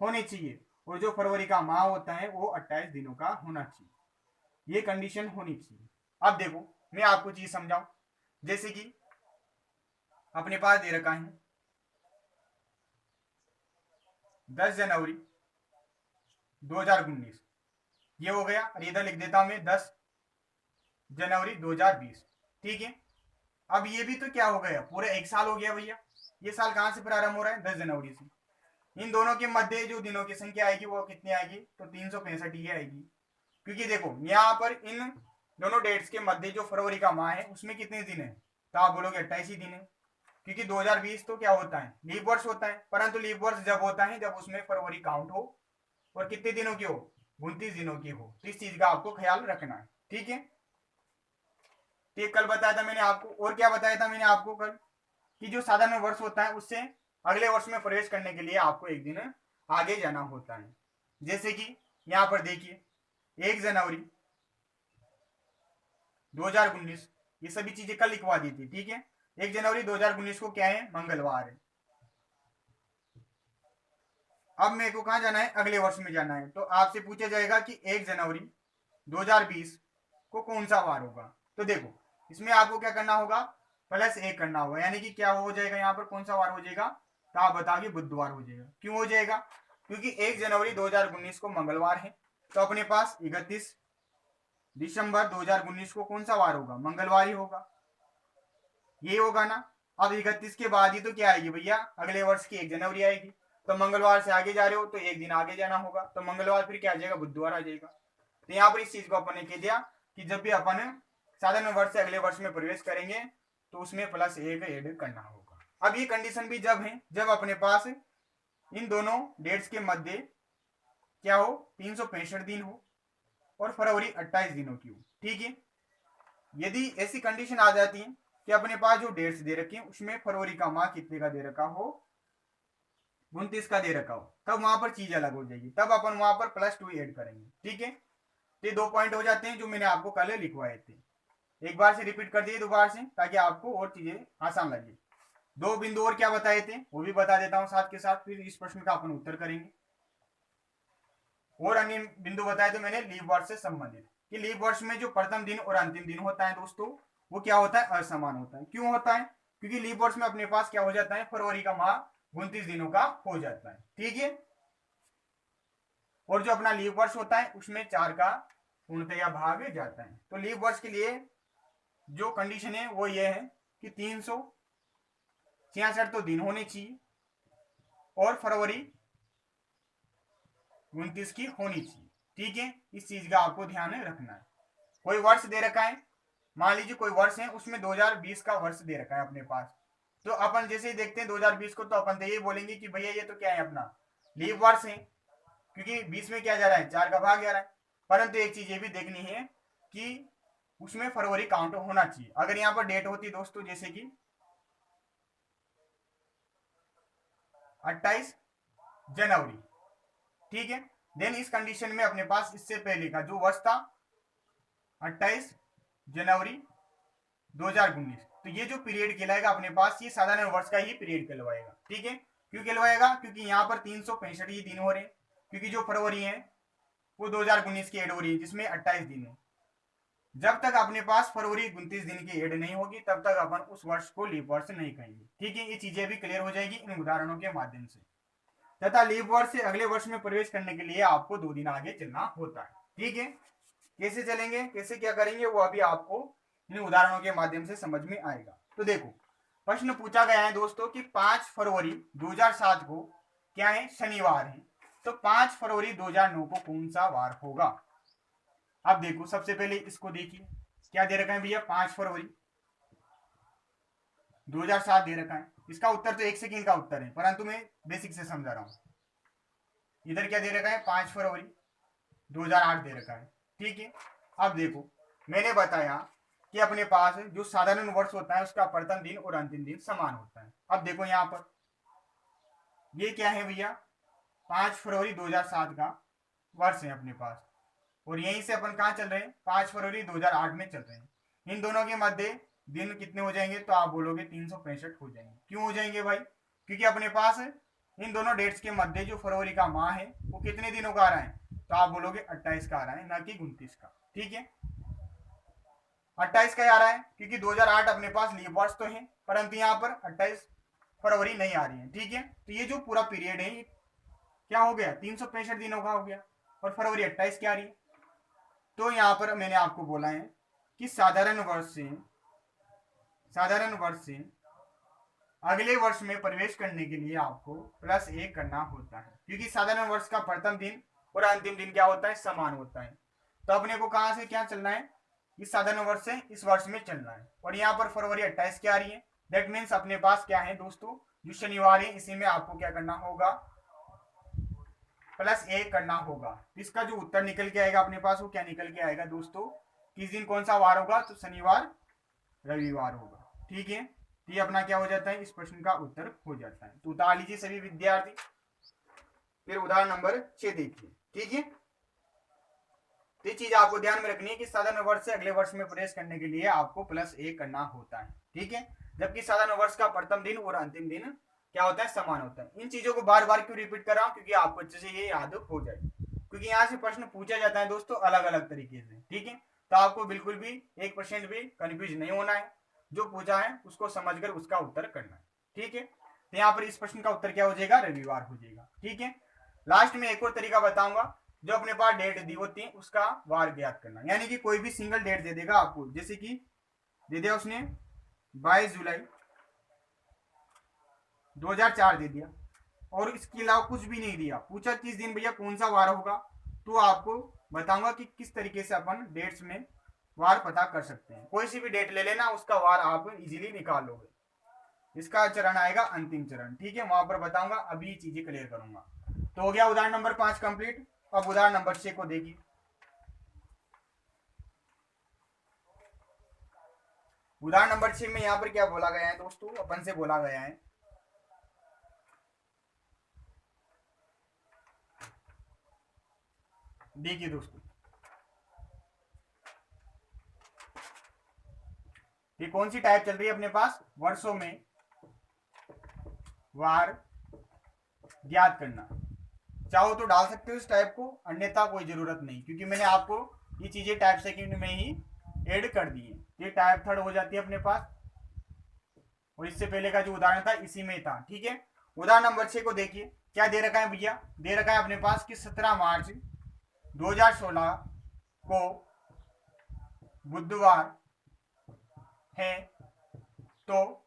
होने चाहिए और जो फरवरी का माह होता है वो 28 दिनों का होना चाहिए। ये कंडीशन होनी चाहिए। अब देखो, मैं आपको चीज समझाऊं। जैसे कि अपने पास दे रखा है 10 जनवरी 2019, ये हो गया। और इधर लिख देता हूं मैं 10 जनवरी 2020। ठीक है, अब ये भी तो क्या हो गया? पूरा एक साल हो गया भैया। ये साल कहां से प्रारंभ हो रहा है? 10 जनवरी से। इन दोनों के मध्य जो दिनों की संख्या आएगी वो कितनी आएगी? तो 365 ही आएगी। क्योंकि देखो यहाँ पर इन दोनों डेट्स के मध्य जो फरवरी का माह है उसमें कितने दिन है? तो आप बोलोगे 28 ही दिन है। क्योंकि 2020 तो क्या होता है? लीप वर्ष होता है। परंतु लीप वर्ष जब होता है जब उसमें फरवरी काउंट हो और कितने दिनों की हो? 29 दिनों की हो। तो इस चीज का आपको ख्याल रखना है। ठीक है, तो कल बताया था मैंने आपको। और क्या बताया था मैंने आपको कल? कि जो साधारण वर्ष होता है उससे अगले वर्ष में प्रवेश करने के लिए आपको एक दिन आगे जाना होता है। जैसे कि यहां पर देखिए 1 जनवरी 2019, ये सभी चीजें कल लिखवा दी थी। ठीक है, 1 जनवरी 2019 को क्या है? मंगलवार है। अब मेरे को कहां जाना है? अगले वर्ष में जाना है। तो आपसे पूछा जाएगा कि 1 जनवरी 2020 को कौन सा वार होगा। तो देखो इसमें आपको क्या करना होगा, +1 करना होगा, यानी कि क्या हो जाएगा यहाँ पर, कौन सा वार हो जाएगा, तो आप बताओगे बुधवार हो जाएगा। क्यों हो जाएगा, क्योंकि 1 जनवरी 2019 को मंगलवार है, तो अपने पास 31 दिसंबर 2019 को कौन सा वार होगा, मंगलवार ही होगा, ये होगा ना। अब 31 के बाद ही तो क्या आएगी भैया, अगले वर्ष की 1 जनवरी आएगी, तो मंगलवार से आगे जा रहे हो तो एक दिन आगे जाना होगा, तो मंगलवार फिर क्या आ जाएगा, बुधवार आ जाएगा। तो यहाँ पर इस चीज को अपन ने कह दिया कि जब भी अपन साधारण वर्ष से अगले वर्ष में प्रवेश करेंगे तो उसमें +1 ऐड करना होगा। अब ये कंडीशन भी जब है जब अपने पास इन दोनों डेट्स के मध्य क्या हो, 365 दिन हो और फरवरी 28 दिनों की हो, ठीक है। यदि ऐसी कंडीशन आ जाती है कि अपने पास जो डेट्स दे रखे हैं उसमें फरवरी का माह कितने का दे रखा हो, 29 का दे रखा हो, तब वहां पर चीज अलग हो जाएगी, तब अपन वहां पर +2 ऐड करेंगे, ठीक है। ये 2 पॉइंट हो जाते हैं जो मैंने आपको कल लिखवाए थे, एक बार से रिपीट कर दिए दोबारा से ताकि आपको और चीजें आसान लगे। 2 बिंदु और क्या बताए थे वो भी बता देता हूं साथ के साथ, फिर इस प्रश्न का अपन उत्तर करेंगे। और अन्य बिंदु बताए थे मैंने लीप वर्ष से संबंधित, कि लीप वर्ष में जो प्रथम दिन और अंतिम दिन होता है दोस्तों वो क्या होता है, असमान होता है। क्यों होता है, क्योंकि लीप वर्ष में अपने पास क्या हो जाता है, फरवरी का माह 29 दिनों का हो जाता है, ठीक है। और जो अपना लीप वर्ष होता है उसमें 4 का पूर्णतया भाग जाता है। तो लीप वर्ष के लिए जो कंडीशन है वो ये है कि 366 तो दिन होने चाहिए और फरवरी 29 की होनी चाहिए, ठीक है। इस चीज का आपको ध्यान रखना है। कोई वर्ष दे रखा है, मान लीजिए कोई वर्ष है उसमें 2020 का वर्ष दे रखा है अपने पास, तो अपन जैसे ही देखते हैं 2020 को तो अपन तो ये बोलेंगे कि भैया ये तो क्या है, अपना लीप वर्ष है, क्योंकि 20 में क्या जा रहा है, 4 का भाग जा रहा है। परंतु एक चीज ये भी देखनी है कि उसमें फरवरी काउंट होना चाहिए। अगर यहाँ पर डेट होती दोस्तों जैसे कि 28 जनवरी, ठीक है, देन इस कंडीशन में अपने पास इससे पहले का जो वर्ष था 28 जनवरी 2019, तो ये जो पीरियड कहलाएगा अपने पास ये साधारण वर्ष का ही पीरियड कहलवाएगा, ठीक है। क्यों कहलवाएगा, क्योंकि यहाँ पर 365 ही दिन हो रहे हैं, क्योंकि जो फरवरी है वो 2019 की एड हो रही है जिसमें 28 दिन है। जब तक अपने पास फरवरी 29 दिन की एड नहीं होगी तब तक अपन उस वर्ष को लीप वर्ष नहीं कहेंगे, ठीक है। ये चीजें भी क्लियर हो जाएगी इन उदाहरणों के माध्यम से। तथा लीप वर्ष से अगले वर्ष में प्रवेश करने के लिए आपको 2 दिन आगे चलना होता है, ठीक है। कैसे चलेंगे, कैसे क्या करेंगे वो अभी आपको इन उदाहरणों के माध्यम से समझ में आएगा। तो देखो प्रश्न पूछा गया है दोस्तों कि 5 फरवरी 2007 को क्या है, शनिवार है, तो 5 फरवरी 2009 को कौन सा वार होगा। अब देखो सबसे पहले इसको देखिए, क्या दे रखा है भैया, 5 फरवरी 2007 दे रखा है। इसका उत्तर तो 1 सेकेंड का उत्तर है, परंतु मैं बेसिक से समझा रहा हूं। इधर क्या दे रखा है, 5 फरवरी 2008 दे रखा है, ठीक है। अब देखो मैंने बताया कि अपने पास जो साधारण वर्ष होता है उसका प्रथम दिन और अंतिम दिन समान होता है। अब देखो यहाँ पर ये क्या है भैया, 5 फरवरी 2007 का वर्ष है अपने पास, और यहीं से अपन कहाँ चल रहे हैं, 5 फरवरी 2008 में चल रहे हैं। इन दोनों के मध्य दिन कितने हो जाएंगे, तो आप बोलोगे 365 हो जाएंगे। क्यों हो जाएंगे भाई, क्योंकि अपने पास इन दोनों डेट्स के मध्य जो फरवरी का माह है वो कितने दिनों का आ रहा है, तो आप बोलोगे 28 का आ रहा है, ना कि 29 का, ठीक है। 28 का आ रहा है क्योंकि 2008 अपने पास लीप वर्ष तो है, परंतु यहाँ पर 28 फरवरी नहीं आ रही है, ठीक है। तो ये जो पूरा पीरियड है क्या हो गया, 365 दिनों का हो गया, और फरवरी 28 क्या आ रही है। तो यहाँ पर मैंने आपको बोला है कि साधारण वर्ष से अगले वर्ष में प्रवेश करने के लिए आपको +1 करना होता है, क्योंकि साधारण वर्ष का प्रथम दिन और अंतिम दिन क्या होता है, समान होता है। तो अपने को कहां से क्या चलना है, इस साधारण वर्ष से इस वर्ष में चलना है, और यहाँ पर फरवरी 28 क्या आ रही है, दैट मीन्स अपने पास क्या है दोस्तों, जो शनिवार है इसी में आपको क्या करना होगा, +1 करना होगा। इसका जो उत्तर निकल के आएगा अपने पास वो क्या निकल के आएगा दोस्तों, किस दिन कौन सा वार होगा, तो शनिवार रविवार होगा, ठीक है। तो ये अपना क्या हो जाता है, इस प्रश्न का उत्तर हो जाता है। तो उतार लीजिए सभी विद्यार्थी, फिर उदाहरण नंबर 6 देखिए, ठीक है। तो ये चीज आपको ध्यान में रखनी है कि साधारण वर्ष से अगले वर्ष में प्रवेश करने के लिए आपको +1 करना होता है, ठीक है। जबकि साधारण वर्ष का प्रथम दिन और अंतिम दिन क्या होता है, समान होता है। इन चीजों को बार बार क्यों रिपीट कर रहा हूं, क्योंकि आपको अच्छे से ये याद हो जाए, क्योंकि यहाँ से प्रश्न पूछा जाता है दोस्तों अलग अलग तरीके से, ठीक है। तो आपको बिल्कुल भी 1% भी कंफ्यूज नहीं होना है, जो पूछा है उसको समझकर उसका उत्तर करना है। ठीक है, तो यहाँ पर इस प्रश्न का उत्तर क्या हो जाएगा, रविवार हो जाएगा। ठीक है, लास्ट में एक और तरीका बताऊंगा, जो अपने पास डेट दी होती है उसका वार ज्ञात करना, यानी कि कोई भी सिंगल डेट दे देगा आपको, जैसे कि दे दिया उसने 22 जुलाई 2004 दे दिया, और इसके अलावा कुछ भी नहीं दिया, पूछा किस दिन भैया कौन सा वार होगा, तो आपको बताऊंगा कि किस तरीके से अपन डेट्स में वार पता कर सकते हैं। कोई सी भी डेट ले लेना, उसका वार आप इजीली निकाल लोगे। इसका चरण आएगा अंतिम चरण। ठीक है, वहां पर बताऊंगा, अभी चीजें क्लियर करूंगा। तो हो गया उदाहरण नंबर 5 कंप्लीट। अब उदाहरण नंबर 6 को देखिए। उदाहरण नंबर 6 में यहाँ पर क्या बोला गया है दोस्तों, अपन से बोला गया है देखिए दोस्तों, ये कौन सी टाइप चल रही है अपने पास, वर्षों में वार ज्ञात करना। चाहो तो डाल सकते हो इस टाइप को, अन्यथा कोई जरूरत नहीं, क्योंकि मैंने आपको ये चीजें टाइप सेकंड में ही ऐड कर दी है। ये टाइप थर्ड हो जाती है अपने पास, और इससे पहले का जो उदाहरण था इसी में था। ठीक है, उदाहरण नंबर 6 को देखिए, क्या दे रखा है भैया, दे रखा है अपने पास कि 17 मार्च 2016 को बुधवार है, तो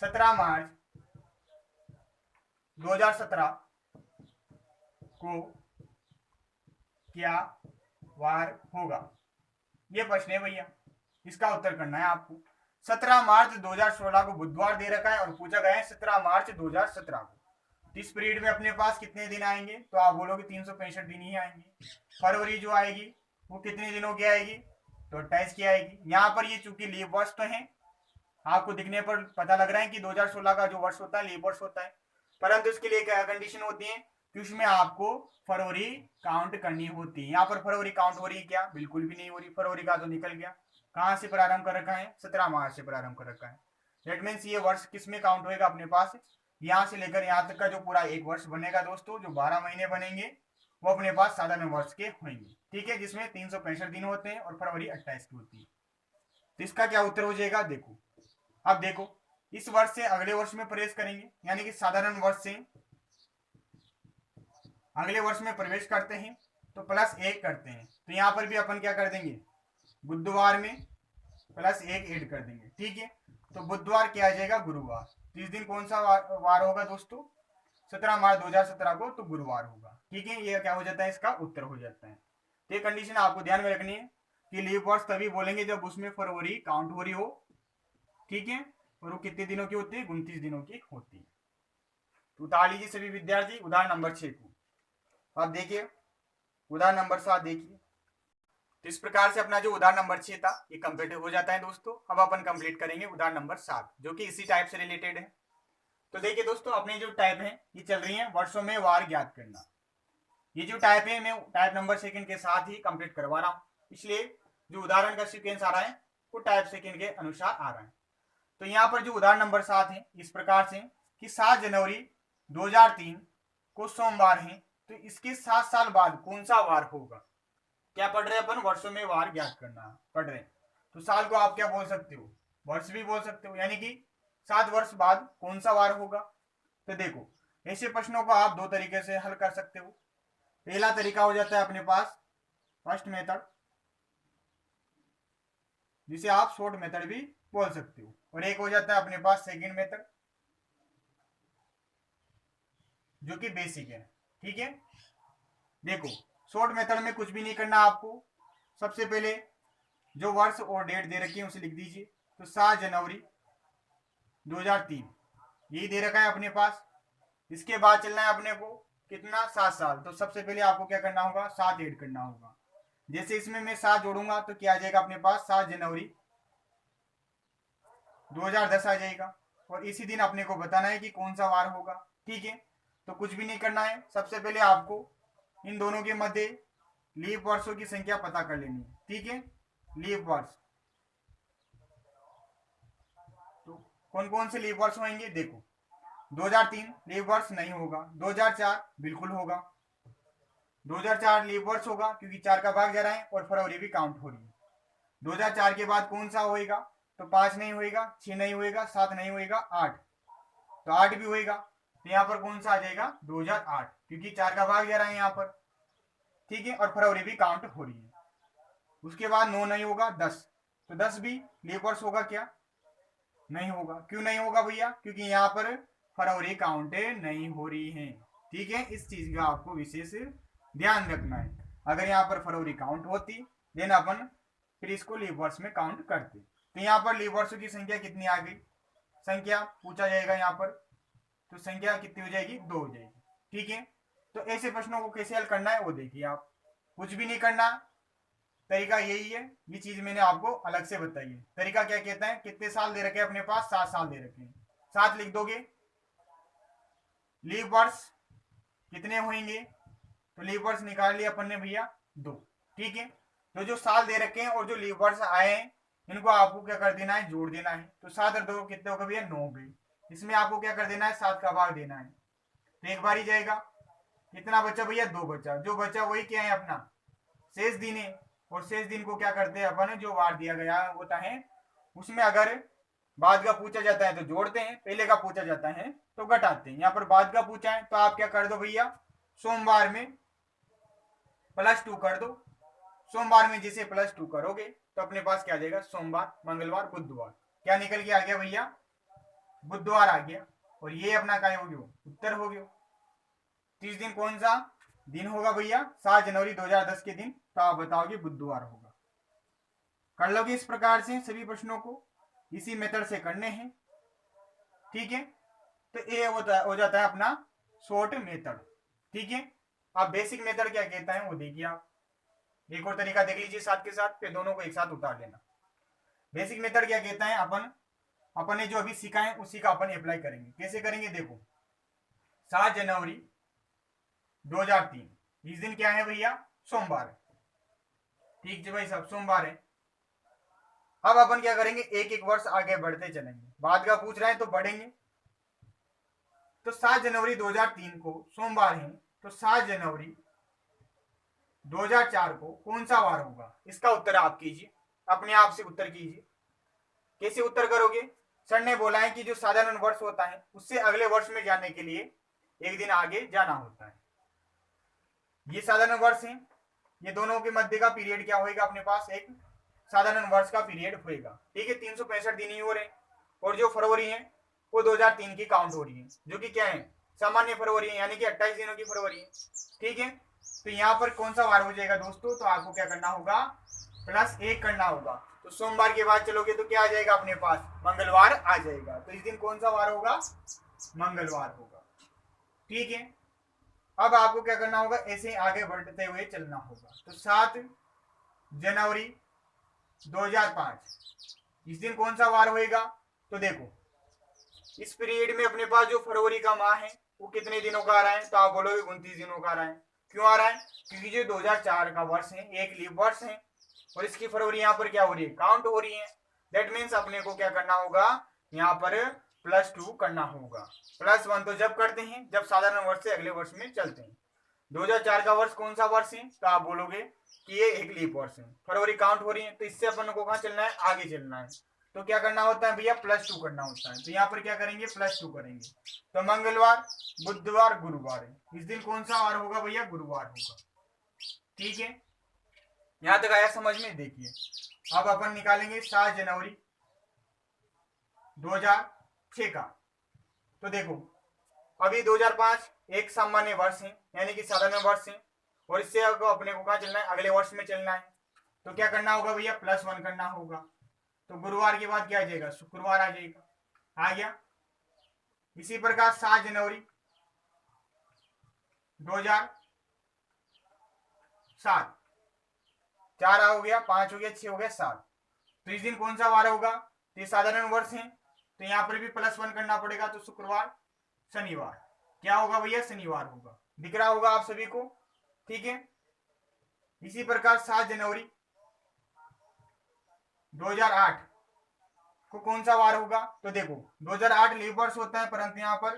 17 मार्च 2017 को क्या वार होगा, ये प्रश्न है भैया, इसका उत्तर करना है आपको। 17 मार्च 2016 को बुधवार दे रखा है और पूछा गया है 17 मार्च 2017 को। इस पीरियड में अपने पास कितने दिन आएंगे, तो आप बोलोगे 365 दिन ही आएंगे। फरवरी जो आएगी वो कितने दिनों की आएगी, तो 28 की आएगी। यहाँ पर ये चूंकि लीप वर्ष तो है, आपको दिखने पर पता लग रहा है कि 2016 का जो वर्ष होता है लीप वर्ष होता है, परंतु इसके लिए क्या कंडीशन होती है कि उसमें आपको फरवरी काउंट करनी होती है। यहाँ पर फरवरी काउंट हो रही है क्या, बिल्कुल भी नहीं हो रही, फरवरी का तो निकल गया। कहां से प्रारंभ कर रखा है, 17 मार्च से प्रारंभ कर रखा है। दैट मीन्स ये वर्ष किस में काउंट होएगा अपने पास, यहाँ से लेकर यहाँ तक का जो पूरा एक वर्ष बनेगा दोस्तों, जो 12 महीने बनेंगे वो अपने पास साधारण वर्ष के होंगे। ठीक है, जिसमें 365 दिन होते हैं और फरवरी 28 की होती है। तो इसका क्या उत्तर हो जाएगा, देखो अब देखो, इस वर्ष से अगले वर्ष में प्रवेश करेंगे, यानी कि साधारण वर्ष से अगले वर्ष में प्रवेश करते हैं तो +1 करते हैं, तो यहां पर भी अपन क्या कर देंगे, बुधवार में +1 ऐड कर देंगे। ठीक है, तो बुधवार क्या आ जाएगा, गुरुवार। तो इस दिन कौन सा वार होगा दोस्तों, 17 मार्च 2017 को, तो गुरुवार होगा। ठीक है, ये क्या हो जाता है, इसका उत्तर हो जाता है। तो ये कंडीशन आपको ध्यान में रखनी है कि लीप वर्ष तभी बोलेंगे जब उसमें फरवरी काउंट हो रही हो। ठीक है, और वो कितने दिनों की होती है, 29 दिनों की होती है। तो उतार लीजिए सभी विद्यार्थी उदाहरण नंबर 6 को। अब देखिए उदाहरण नंबर 7 देखिए। तो इस प्रकार से अपना जो उदाहरण नंबर 6 था ये कंप्लीट हो जाता है दोस्तों। अब अपन कंप्लीट करेंगे उदाहरण नंबर 7, जो कि इसी टाइप से रिलेटेड है। तो देखिए दोस्तों, अपनी जो टाइप है ये चल रही है वर्षों में वार ज्ञात करना। ये जो टाइप है मैं टाइप नंबर सेकंड के साथ ही कंप्लीट करवा रहा हूँ, इसलिए जो उदाहरण का सीक्वेंस आ रहा है वो टाइप सेकंड के अनुसार आ रहा है। तो यहाँ पर जो उदाहरण नंबर 7 है इस प्रकार से कि 7 जनवरी 2003 को सोमवार है, तो इसके 7 साल बाद कौन सा वार होगा। क्या पढ़ रहे हैं अपन, वर्षों में वार ज्ञात करना पढ़ रहे हैं, तो साल को आप क्या बोल सकते हो, वर्ष भी बोल सकते हो, यानी कि 7 वर्ष बाद कौन सा वार होगा। तो देखो ऐसे प्रश्नों को आप दो तरीके से हल कर सकते हो। पहला तरीका हो जाता है अपने पास फर्स्ट मेथड, जिसे आप शॉर्ट मेथड भी बोल सकते हो, और एक हो जाता है अपने पास सेकंड मेथड, जो कि बेसिक है। ठीक है, देखो शॉर्ट मेथड में कुछ भी नहीं करना आपको, सबसे पहले जो वर्ष और डेट दे रखी है उसे लिख दीजिए। तो 7 जनवरी 2003 यही दे रखा है अपने पास। इसके बाद चलना है अपने को कितना, 7 साल। तो सबसे पहले आपको क्या करना होगा, 7 ऐड करना होगा। जैसे इसमें मैं 7 जोड़ूंगा तो क्या आ जाएगा अपने पास, 7 जनवरी 2010 आ जाएगा, और इसी दिन अपने को बताना है कि कौन सा वार होगा। ठीक है, तो कुछ भी नहीं करना है, सबसे पहले आपको इन दोनों के मध्य लीप वर्षों की संख्या पता कर लेनी है। ठीक है, लीप वर्ष तो कौन कौन से लीप वर्ष होंगे, देखो 2003 लीप वर्ष नहीं होगा, 2004 बिल्कुल होगा, 2004 लीप वर्ष होगा क्योंकि 4 का भाग जा रहा है और फरवरी भी काउंट हो रही है। 2004 के बाद कौन सा होएगा, तो 5 नहीं होएगा, 6 नहीं होएगा, 7 नहीं होएगा, 8, तो 8 भी होएगा। तो यहाँ पर कौन सा आ जाएगा, 2008, क्योंकि 4 का भाग जा रहा है यहाँ पर, ठीक है, और फरवरी भी काउंट हो रही है। उसके बाद 9 नहीं होगा, 10, तो 10 भी लीप वर्ष होगा क्या, नहीं होगा। क्यों नहीं होगा भैया, क्योंकि यहाँ पर फरवरी काउंट नहीं हो रही है, ठीक है। इस चीज का आपको विशेष ध्यान रखना है। अगर यहाँ पर फरवरी काउंट होती देन अपन फिर इसको लीप वर्ष में काउंट करते। तो यहाँ पर लीप वर्षों की संख्या कितनी आ गई, संख्या पूछा जाएगा यहाँ पर, तो संख्या कितनी हो जाएगी, 2 हो जाएगी, ठीक है। तो ऐसे प्रश्नों को कैसे हल करना है वो देखिए आप, कुछ भी नहीं करना, तरीका यही है। ये चीज मैंने आपको अलग से बताई है। तरीका क्या कहता है, कितने साल दे रखे हैं अपने पास, 7 साल दे रखे हैं, 7 लिख दोगे। लीप वर्ष कितने होंगे, तो लीप वर्ष निकाल लिया अपन ने भैया 2, ठीक है। तो जो साल दे रखे हैं और जो लीप वर्ष आए हैं इनको आपको क्या कर देना है, जोड़ देना है। तो 7 और 2 कितने हो गए भैया, 9 हो गए। इसमें आपको क्या कर देना है, 7 का भाग देना है, तो एक बार ही जाएगा। कितना बचा भैया, 2 बचा। जो बचा वही क्या है अपना शेष दिन है, और शेष दिन को क्या करते हैं अपन, जो वार दिया गया होता है उसमें अगर बाद का पूछा जाता है तो जोड़ते हैं, पहले का पूछा जाता है तो घटाते हैं। यहाँ पर बाद का पूछा है तो आप क्या कर दो भैया, सोमवार में +2 कर दो। सोमवार में जिसे +2 करोगे तो अपने पास क्या आ जाएगा, सोमवार, मंगलवार, बुधवार, क्या निकल के आ गया भैया, बुधवार आ गया। और ये अपना क्या हो गया, उत्तर हो गया। 30 दिन कौन सा दिन होगा भैया, 7 जनवरी 2010 के दिन, तो आप बताओगे बुधवार होगा। कर लोगे इस प्रकार से सभी प्रश्नों को, इसी मेथड से करने हैं, ठीक है। तो ये हो जाता है अपना शॉर्ट मेथड, ठीक है। अब बेसिक मेथड क्या कहता है वो देखिए आप, एक और तरीका देख लीजिए साथ के साथ, फिर दोनों को एक साथ उतार लेना। बेसिक मेथड क्या कहता है, अपन ने जो अभी सीखा है उसी का अपन अप्लाई करेंगे। कैसे करेंगे देखो, 7 जनवरी 2003 इस दिन क्या है भैया, सोमवार है, ठीक है भाई साहब, सोमवार है। अब अपन क्या करेंगे, एक एक वर्ष आगे बढ़ते चलेंगे, बाद का पूछ रहे हैं तो बढ़ेंगे। तो 7 जनवरी 2003 को सोमवार है, तो 7 जनवरी 2004 को कौन सा वार होगा, इसका उत्तर आप कीजिए, अपने आप से उत्तर कीजिए। कैसे उत्तर करोगे, सर ने बोला है कि जो साधारण वर्ष होता है उससे अगले वर्ष में जाने के लिए एक दिन आगे जाना होता है। ये साधारण वर्ष है, ये दोनों के मध्य का पीरियड क्या होगा, अपने पास एक साधारण वर्ष का पीरियड होगा, ठीक है। 365 दिन ही हो रहे हैं, और जो फरवरी है वो 2003 की काउंट हो रही है, जो कि क्या है, सामान्य फरवरी है, यानी कि 28 दिनों की फरवरी है, ठीक है। तो यहाँ पर कौन सा वार हो जाएगा दोस्तों, तो आपको क्या करना होगा, +1 करना होगा। तो सोमवार के बाद चलोगे तो क्या आ जाएगा अपने पास, मंगलवार आ जाएगा। तो इस दिन कौन सा वार होगा, मंगलवार होगा, ठीक है। अब आपको क्या करना होगा, ऐसे आगे बढ़ते हुए चलना होगा। तो 7 जनवरी 2005 इस दिन कौन सा वार होएगा, तो देखो इस पीरियड में अपने पास जो फरवरी का माह है वो कितने दिनों का आ रहा है, तो आप बोलोगे 29 दिनों का आ रहा है। क्यों आ रहा है, क्योंकि जो 2004 का वर्ष है एक लीप वर्ष है, और इसकी फरवरी यहाँ पर क्या हो रही है, काउंट हो रही है। दैट मीन्स अपने को क्या करना होगा, यहाँ पर +2 करना होगा। +1 तो जब करते हैं जब साधारण वर्ष से अगले वर्ष में चलते हैं। 2004 का वर्ष कौन सा वर्ष है, तो आप बोलोगे कि ये एक लीप वर्ष है, फरवरी काउंट हो रही है, तो इससे अपन को कहाँ चलना है, आगे चलना है। तो क्या करना होता है भैया, +2 करना होता है। तो यहाँ पर क्या करेंगे, +2 करेंगे। तो मंगलवार, बुधवार, गुरुवार है, इस दिन कौन सा वार होगा भैया, गुरुवार होगा, ठीक है। यहां तक आया समझ में, देखिए अब अपन निकालेंगे 7 जनवरी 2006 का। तो देखो अभी 2005 एक सामान्य वर्ष है, यानी कि साधारण वर्ष है, और इससे अपने को कहाँ चलना है, अगले वर्ष में चलना है। तो क्या करना होगा भैया, +1 करना होगा। तो गुरुवार के बाद क्या आ जाएगा, शुक्रवार आ जाएगा, आ गया। इसी प्रकार 7 जनवरी 2007 4 हो गया, 5 हो गया, 6 हो गया, 7। तो इस दिन कौन सा वार होगा, तो ये साधारण वर्ष है, तो यहाँ पर भी +1 करना पड़ेगा। तो शुक्रवार, शनिवार, क्या होगा भैया, शनिवार होगा, दिख रहा होगा आप सभी को, ठीक है। इसी प्रकार 7 जनवरी 2008 को कौन सा वार होगा, तो देखो 2008 लीप वर्ष होता है, परंतु यहाँ पर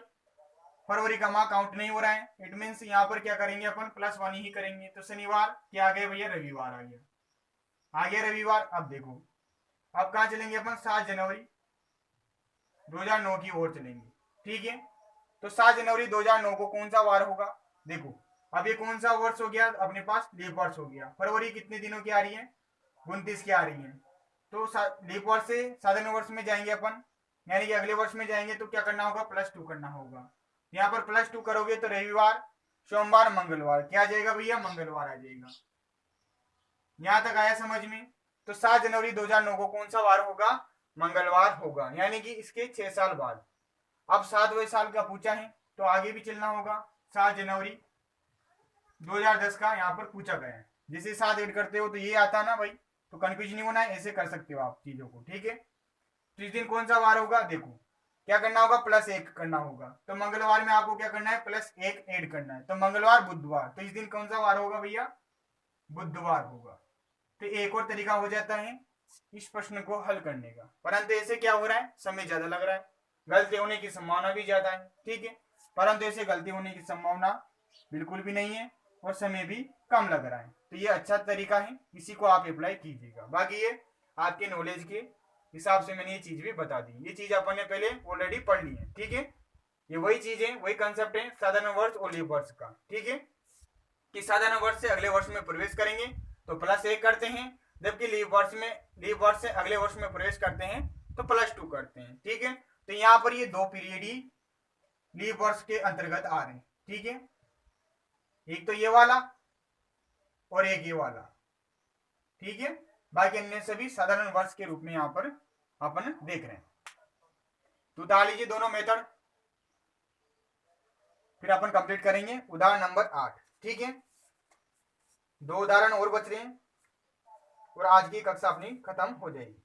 फरवरी का माह काउंट नहीं हो रहा है, इट मीन्स यहाँ पर क्या करेंगे अपन +1 ही करेंगे। तो शनिवार क्या आ गया भैया, रविवार आ गया रविवार। अब देखो अब कहाँ चलेंगे अपन, 7 जनवरी 2009 की ओर चलेंगे। ठीक है, तो 7 जनवरी 2009 को कौन सा वार होगा, देखो अब ये कौन सा वर्ष हो गया अपने पास, लीप वर्ष हो गया। फरवरी कितने दिनों की आ रही है, 29 की आ रही है। तो लीप वर्ष से साधारण वर्ष में जाएंगे अपन, यानी कि अगले वर्ष में जाएंगे तो क्या करना होगा, +2 करना होगा। यहाँ पर +2 करोगे तो रविवार, सोमवार, मंगलवार क्या आ जाएगा भैया, मंगलवार आ जाएगा। यहां तक आया समझ में। तो 7 जनवरी 2009 को कौन सा वार होगा, मंगलवार होगा, यानी कि इसके 6 साल बाद। अब 7वें साल का पूछा है तो आगे भी चलना होगा। 7 जनवरी 2010 का यहाँ पर पूछा गया है, जिसे 7 ऐड करते हो तो ये आता है ना भाई, तो कंफ्यूज नहीं होना है, ऐसे कर सकते हो आप चीजों को। ठीक है, तो इस दिन कौन सा वार होगा, देखो क्या करना होगा, +1 करना होगा। तो मंगलवार में आपको क्या करना है, +1 ऐड करना है। तो मंगलवार बुधवार, तो इस दिन कौन सा वार होगा भैया, बुधवार होगा। तो एक और तरीका हो जाता है इस प्रश्न को हल करने का, परंतु ऐसे क्या हो रहा है, समय ज्यादा लग रहा है, गलती होने की संभावना भी ज्यादा है। ठीक है, परंतु ऐसे गलती होने की संभावना बिल्कुल भी नहीं है और समय भी कम लग रहा है। तो ये अच्छा तरीका है, इसी को आप अप्लाई कीजिएगा। बाकी ये आपके नॉलेज के हिसाब से मैंने ये चीज भी बता दी, ये चीज अपन ने पहले ऑलरेडी पढ़ ली है। ठीक है, ये वही चीज है, वही कंसेप्ट है साधारण वर्ष और लीप वर्ष का। ठीक है, कि साधारण वर्ष से अगले वर्ष में प्रवेश करेंगे तो +1 करते हैं, जबकि लीप वर्ष से अगले वर्ष में प्रवेश करते हैं तो +2 करते हैं। ठीक है, तो यहाँ पर ये 2 पीरियड ही लीप वर्ष के अंतर्गत आ रहे हैं। ठीक है, एक तो ये वाला और एक ये वाला। ठीक है, बाकी अन्य सभी साधारण वर्ष के रूप में यहाँ पर अपन देख रहे हैं। तो उतार लीजिए दोनों मेथड, फिर अपन कंप्लीट करेंगे उदाहरण नंबर 8। ठीक है, 2 उदाहरण और बच रहे हैं और आज की कक्षा अपनी खत्म हो जाएगी।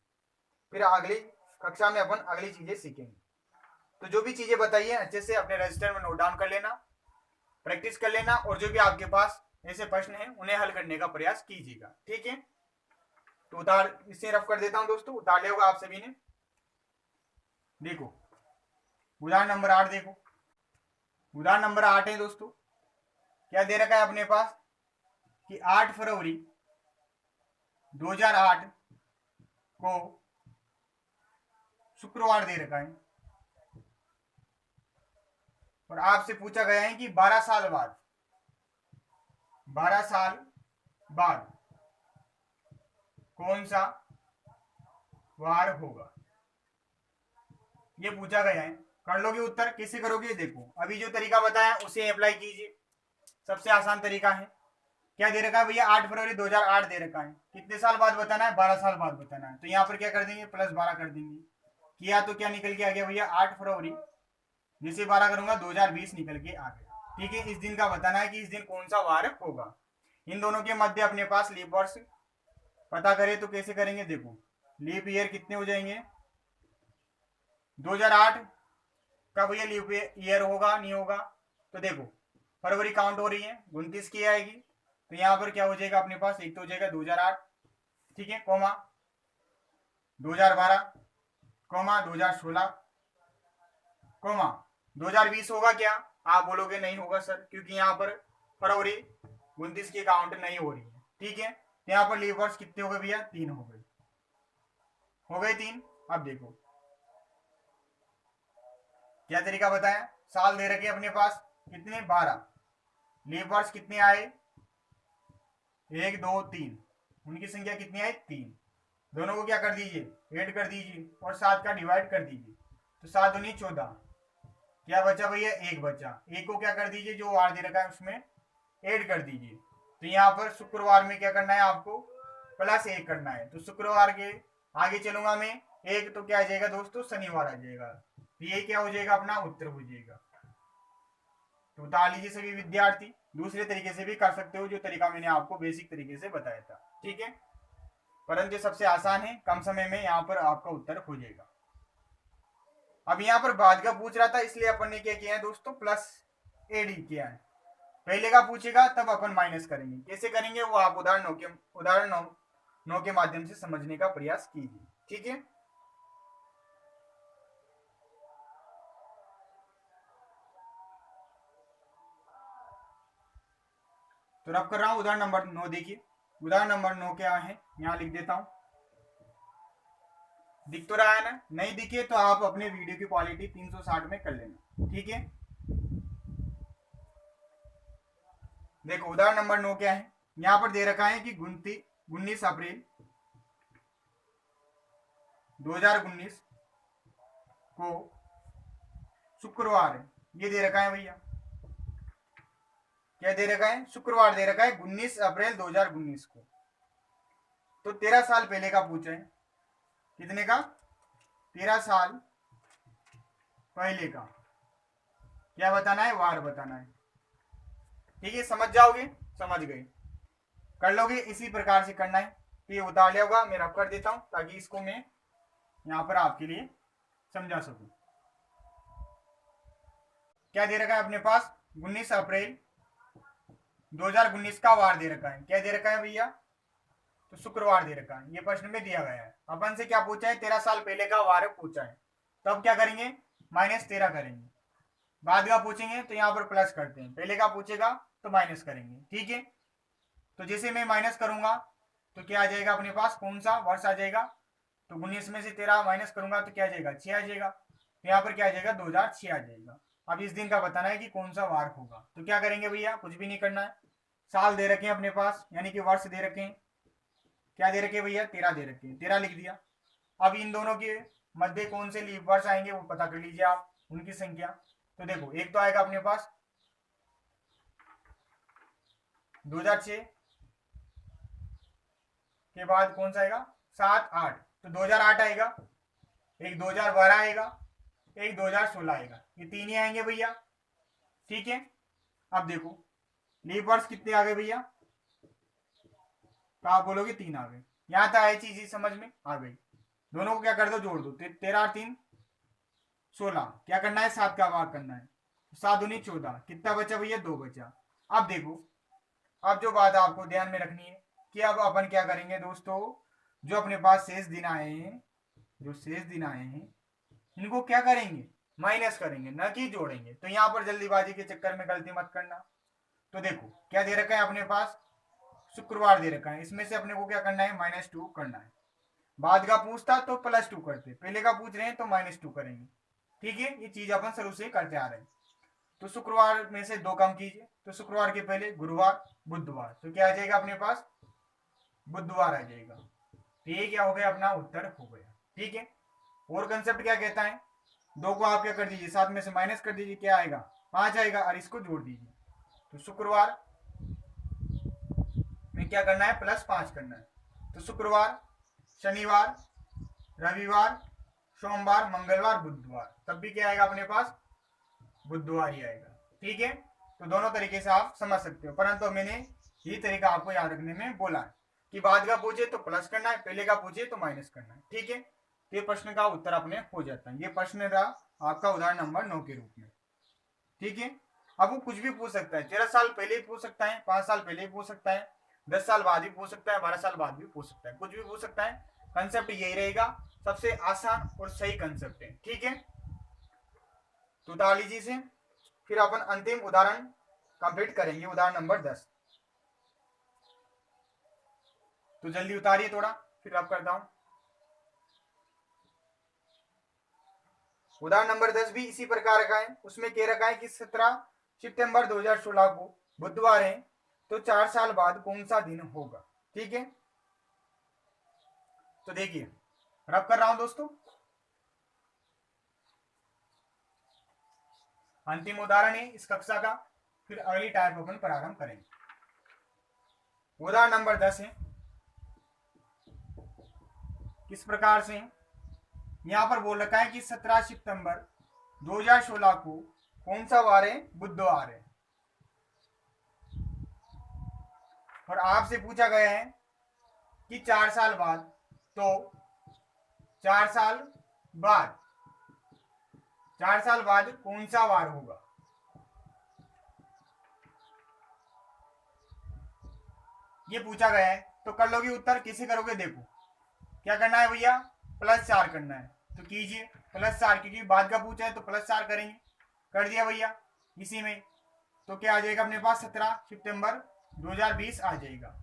फिर अगली कक्षा में अपन अगली चीजें सीखेंगे। तो जो भी चीजें बताइए अच्छे से अपने रजिस्टर में नोट डाउन कर लेना, प्रैक्टिस कर लेना, और जो भी आपके पास ऐसे प्रश्न हैं उन्हें हल करने का प्रयास कीजिएगा। ठीक है, तो उतार इसे रफ कर देता हूं दोस्तों, उतार लिया होगा आप सभी ने। देखो उदाहरण नंबर 8, देखो उदाहरण नंबर 8 है दोस्तों, क्या दे रखा है अपने पास कि 8 फरवरी 2008 को शुक्रवार दे रखा है, और आपसे पूछा गया है कि 12 साल बाद कौन सा वार होगा, ये पूछा गया है। कर लोगे उत्तर, कैसे करोगे, देखो अभी जो तरीका बताया उसे अप्लाई कीजिए, सबसे आसान तरीका है। क्या दे रखा है भैया, 8 फरवरी 2008 दे रखा है, कितने साल बाद बताना है, 12 साल बाद बताना है। तो यहाँ पर क्या कर देंगे, +12 कर देंगे। किया तो क्या निकल के आ गया भैया, 8 फरवरी जिसे 12 करूंगा 2020 निकल के आ गया। ठीक है, इस दिन का बताना है कि इस दिन कौन सा वार होगा। इन दोनों के मध्य अपने पास लीप वर्ष पता करें तो कैसे करेंगे, देखो लीप ईयर कितने हो जाएंगे, 2008 का भैया लीप ईयर होगा नहीं होगा, तो देखो फरवरी काउंट हो रही है, 29 की आएगी, तो यहाँ पर क्या हो जाएगा अपने पास, एक तो हो जाएगा 2008, ठीक है, कोमा 2012, कोमा 2016, कोमा 2020 होगा क्या, आप बोलोगे नहीं होगा सर, क्योंकि यहाँ पर फरवरी 29 की काउंट नहीं हो रही है। ठीक है, तो यहाँ पर लीप वर्ष कितने हो गए भैया, 3 हो गए 3। अब देखो क्या तरीका बताया, साल दे रखे अपने पास कितने, 12, लीप वर्ष कितने आए, 1 2 3, उनकी संख्या कितनी आई, 3। दोनों को क्या कर दीजिए, ऐड कर दीजिए और 7 का डिवाइड कर दीजिए, तो 7 दूनी 14, क्या बचा भैया, 1 बचा। 1 को क्या कर दीजिए, जो वार दे रखा है उसमें ऐड कर दीजिए। तो यहाँ पर शुक्रवार में क्या करना है आपको, +1 करना है। तो शुक्रवार के आगे चलूंगा मैं, 1 तो क्या आ जाएगा दोस्तों, शनिवार आ जाएगा। तो ये क्या हो जाएगा, अपना उत्तर हो जाएगा। तो उतार लीजिए सभी विद्यार्थी, दूसरे तरीके से भी कर सकते हो, जो तरीका मैंने आपको बेसिक तरीके से बताया था। ठीक है, परंतु सबसे आसान है, कम समय में यहाँ पर आपका उत्तर हो जाएगा। अब यहाँ पर बाद का पूछ रहा था, इसलिए अपन ने क्या किया है दोस्तों, +AD किया है। पहले का पूछेगा तब अपन माइनस करेंगे, कैसे करेंगे वो आप उदाहरण 9 के माध्यम से समझने का प्रयास कीजिए। ठीक है, तो रब कर रहा हूँ उदाहरण नंबर 9 देखिए। उदाहरण नंबर 9 क्या है, यहाँ लिख देता हूँ। दिख तो रहा है ना? नहीं दिखे तो आप अपने वीडियो की क्वालिटी 360 में कर लेना, ठीक है। देखो उदाहरण नंबर 9 क्या है, यहाँ पर दे रखा है कि 19 अप्रैल 2019 को शुक्रवार है, ये दे रखा है भैया। क्या दे रखा है? शुक्रवार दे रखा है 19 अप्रैल 2019 को। तो 13 साल पहले का पूछा है। कितने का? 13 साल पहले का। क्या बताना है? वार बताना है, ठीक है। समझ जाओगे? समझ गए, कर लोगे। इसी प्रकार से करना है। तो ये उतार लिया होगा, मैं रब कर देता हूं ताकि इसको मैं यहां पर आपके लिए समझा सकूं। क्या दे रखा है अपने पास? 19 अप्रैल 2019 का वार दे रखा है। क्या दे रखा है भैया? तो शुक्रवार दे रखा है, ये प्रश्न में दिया गया है। अपन से क्या पूछा है? 13 साल पहले का वार पूछा है। तब तो क्या करेंगे? -13 करेंगे। बाद का पूछेंगे तो यहाँ पर प्लस करते हैं, पहले का पूछेगा तो माइनस करेंगे, ठीक है। तो जैसे मैं माइनस करूंगा तो क्या आ जाएगा अपने पास? कौन सा वर्ष आ जाएगा? तो 19 में से 13 माइनस करूंगा तो क्या आ जाएगा? 6 आ जाएगा। तो यहाँ पर क्या आ जाएगा? 2006 आ जाएगा। अब इस दिन का बताना है कि कौन सा वार होगा। तो क्या करेंगे भैया? कुछ भी नहीं करना है। साल दे रखे हैं अपने पास, यानी कि वर्ष दे रखे हैं। क्या दे रखे भैया? 13 दे रखे हैं, 13 लिख दिया। अब इन दोनों के मध्य कौन से लीप वर्ष आएंगे वो पता कर लीजिए आप, उनकी संख्या। तो देखो एक तो आएगा अपने पास 2006 के बाद कौन सा आएगा? 7, 8। तो 2008 आएगा, एक 2012 आएगा, एक 2016 आएगा। ये तीन ही आएंगे भैया, ठीक है। अब देखो लीप वर्ष कितने आ गए भैया? तो आप बोलोगे 3 आ गए। यहां तक आई चीज समझ में आ गई। दोनों को क्या कर दो? जोड़ दो। 13 और 3 16। क्या करना है? 7 का भाग करना है। 7 दूनी 14। कितना बचा भैया? 2 बचा। अब देखो, अब जो बात आपको ध्यान में रखनी है कि अब अपन क्या करेंगे दोस्तों, जो अपने पास शेष दिन आए हैं, जो शेष दिन आए हैं इनको क्या करेंगे? माइनस करेंगे, न कि जोड़ेंगे। तो यहाँ पर जल्दीबाजी के चक्कर में गलती मत करना। तो देखो क्या दे रखा है अपने पास? शुक्रवार दे रखा है। इसमें से अपने को क्या करना है? -2 करना है। बाद का पूछता तो +2 करते, पहले का पूछ रहे हैं तो -2 करेंगे, ठीक है। ये चीज अपन शुरू से करते आ रहे हैं। तो शुक्रवार में से 2 कम कीजिए। तो शुक्रवार के पहले गुरुवार, बुधवार। तो क्या आ जाएगा अपने पास? बुधवार आ जाएगा। तो ये क्या हो गया? अपना उत्तर हो गया, ठीक है। और कंसेप्ट क्या कहता है? 2 को आप क्या कर दीजिए? 7 में से माइनस कर दीजिए, क्या आएगा? 5 आएगा, और इसको जोड़ दीजिए। तो शुक्रवार में क्या करना है? +5 करना है। तो शुक्रवार, शनिवार, रविवार, सोमवार, मंगलवार, बुधवार। तब भी क्या आएगा अपने पास? बुधवार ही आएगा, ठीक है। तो दोनों तरीके से आप समझ सकते हो, परंतु मैंने ये तरीका आपको याद रखने में बोला है कि बाद का पूछे तो प्लस करना है, पहले का पूछे तो माइनस करना है, ठीक है। तो ये प्रश्न का उत्तर अपने हो जाता है। ये प्रश्न रहा आपका उदाहरण नंबर 9 के रूप में, ठीक है। अब वो कुछ भी पूछ सकता है, 13 साल पहले ही पूछ सकता है, 5 साल पहले ही पूछ सकता है, 10 साल बाद भी पूछ सकता है, 12 साल बाद भी पूछ सकता है, कुछ भी पूछ सकता है। कंसेप्ट यही रहेगा, सबसे आसान और सही कंसेप्ट है, ठीक है। तो उतार लीजिए इसे, फिर अपन अंतिम उदाहरण कंप्लीट करेंगे, उदाहरण नंबर 10। तो जल्दी उतारिए थोड़ा, फिर अब करता हूं। उदाहरण नंबर 10 भी इसी प्रकार का है। उसमें कह रखा है कि 17 सितंबर 2016 को बुधवार है, तो 4 साल बाद कौन सा दिन होगा, ठीक है। तो देखिए रब कर रहा हूं दोस्तों। अंतिम उदाहरण है इस कक्षा का, फिर अगली टाइप अपन प्रारंभ करेंगे। उदाहरण नंबर 10 है, किस प्रकार से है? यहां पर बोल रखा है कि 17 सितंबर 2016 को कौन सा वार है? बुधवार है। और आपसे पूछा गया है कि 4 साल बाद, तो 4 साल बाद, 4 साल बाद कौन सा वार होगा? ये पूछा गया है। तो कर लोगे उत्तर, कैसे करोगे? देखो क्या करना है भैया? +4 करना है। तो कीजिए +4, क्योंकि बाद का पूछा है तो +4 करेंगे। कर दिया भैया इसी में। तो क्या आ जाएगा अपने पास? 17 सितंबर 2020 आ जाएगा।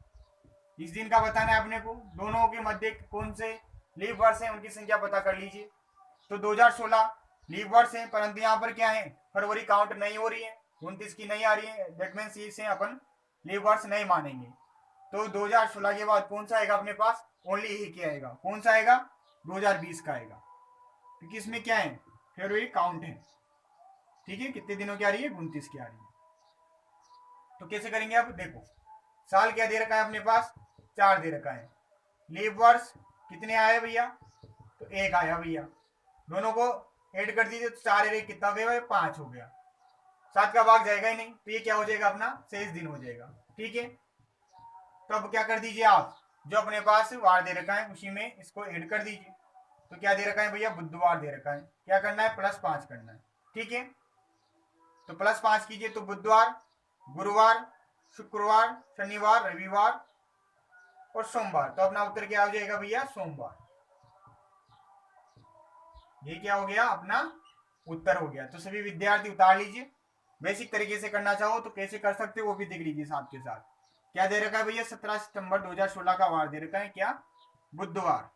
इस दिन का बताना है अपने को। दोनों के मध्य कौन से लीव वर्ष है उनकी संख्या पता कर लीजिए। तो 2016 लीव वर्ष है, परंतु यहाँ पर क्या है, फरवरी काउंट नहीं हो रही है, 29 की नहीं आ रही है, दैट मीन्स इसे अपन लीव वर्ष नहीं मानेंगे। तो 2016 के बाद कौन सा आएगा अपने पास, ओनली ही क्या आएगा, कौन सा आएगा, 2020 का आएगा, क्योंकि इसमें क्या है, फरवरी काउंट है। ठीक है, कितने दिनों की आ रही है, 29 की आ रही है। तो कैसे करेंगे, अब देखो साल क्या दे रखा है अपने पास, 4 दे रखा है। लीव वर्ष कितने आए भैया, तो 1 आया भैया। दोनों को ऐड कर दीजिए तो 4 एक कितना हो गया, 5 हो गया। 7 का भाग जाएगा ही नहीं, तो ये क्या हो जाएगा अपना शेष दिन हो जाएगा। ठीक है, तो अब क्या कर दीजिए आप, जो अपने पास वार दे रखा है उसी में इसको ऐड कर दीजिए। तो क्या दे रखा है भैया, बुधवार दे रखा है, क्या करना है, +5 करना है। ठीक है, तो +5 कीजिए, तो बुधवार, गुरुवार, शुक्रवार, शनिवार, रविवार और सोमवार। तो अपना उत्तर क्या हो जाएगा भैया, सोमवार। ये क्या हो गया, अपना उत्तर हो गया। तो सभी विद्यार्थी उतार लीजिए। बेसिक तरीके से करना चाहो तो कैसे कर सकते हो वो भी देख लीजिए साथ के साथ। क्या दे रखा है भैया, 17 सितंबर 2016 का वार दे रखा है, क्या, बुधवार।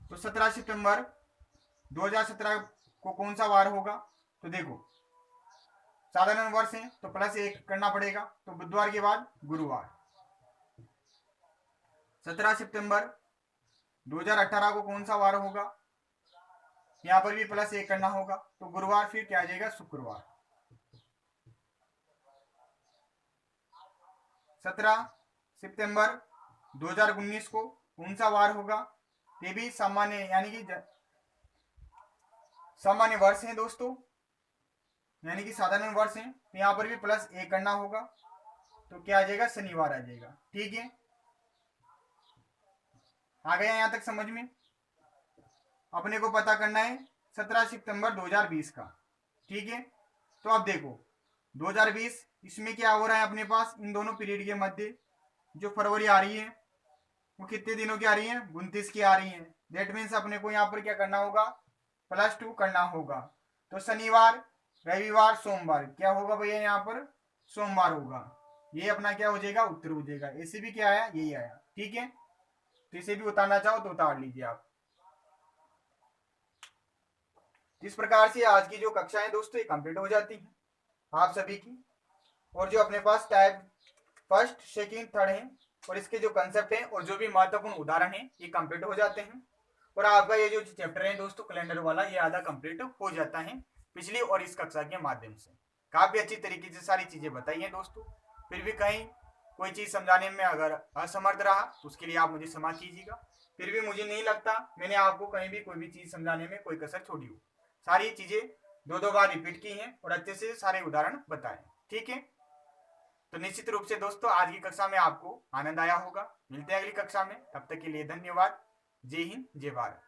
तो 17 सितंबर 2017 को कौन सा वार होगा, तो देखो साधारण वर्ष है तो +1 करना पड़ेगा, तो बुधवार के बाद गुरुवार। 17 सितंबर 2018 को कौन सा वार होगा, यहां पर भी +1 करना होगा, तो गुरुवार, फिर क्या आ जाएगा, शुक्रवार। 17 सितंबर 2019 को कौन सा वार होगा, ये भी सामान्य यानी कि सामान्य वर्ष है दोस्तों, यानी कि साधारण वर्ष है, तो यहां पर भी +1 करना होगा, तो क्या आ जाएगा, शनिवार आ जाएगा। ठीक है, आ गया यहां तक समझ में। अपने को पता करना है 17 सितंबर 2020 का। ठीक है, तो अब देखो 2020 इसमें क्या हो रहा है अपने पास, इन दोनों पीरियड के मध्य जो फरवरी आ रही है वो कितने दिनों की आ रही है, 29 की आ रही है। दैट मीन्स अपने को यहाँ पर क्या करना होगा, +2 करना होगा। तो शनिवार, रविवार, सोमवार क्या होगा भैया, यहाँ पर सोमवार होगा। ये अपना क्या हो जाएगा, उत्तर हो जाएगा। ऐसे भी क्या आया, यही आया। ठीक है, तो इसे भी उतारना चाहो तो उतार लीजिए आप। इस प्रकार से आज की जो कक्षाएं दोस्तों ये कंप्लीट हो जाती हैं आप सभी की। और जो अपने पास टाइप फर्स्ट, सेकंड, थर्ड है और इसके जो कंसेप्ट हैं और जो भी महत्वपूर्ण उदाहरण हैं ये कंप्लीट हो जाते हैं। और आपका ये जो चैप्टर है दोस्तों कैलेंडर वाला, ये आधा कंप्लीट हो जाता है पिछली और इस कक्षा के माध्यम से। काफी अच्छी तरीके से सारी चीजें बताई हैं दोस्तों। फिर भी कहीं कोई चीज समझाने में अगर असमर्थ रहा तो उसके लिए आप मुझे क्षमा कीजिएगा। फिर भी मुझे नहीं लगता मैंने आपको कहीं भी कोई भी चीज समझाने में कोई कसर छोड़ी हो। सारी चीजें 2-2 बार रिपीट की हैं और अच्छे से सारे उदाहरण बताए। ठीक है, तो निश्चित रूप से दोस्तों आज की कक्षा में आपको आनंद आया होगा। मिलते हैं अगली कक्षा में, तब तक के लिए धन्यवाद। जय हिंद, जय भारत।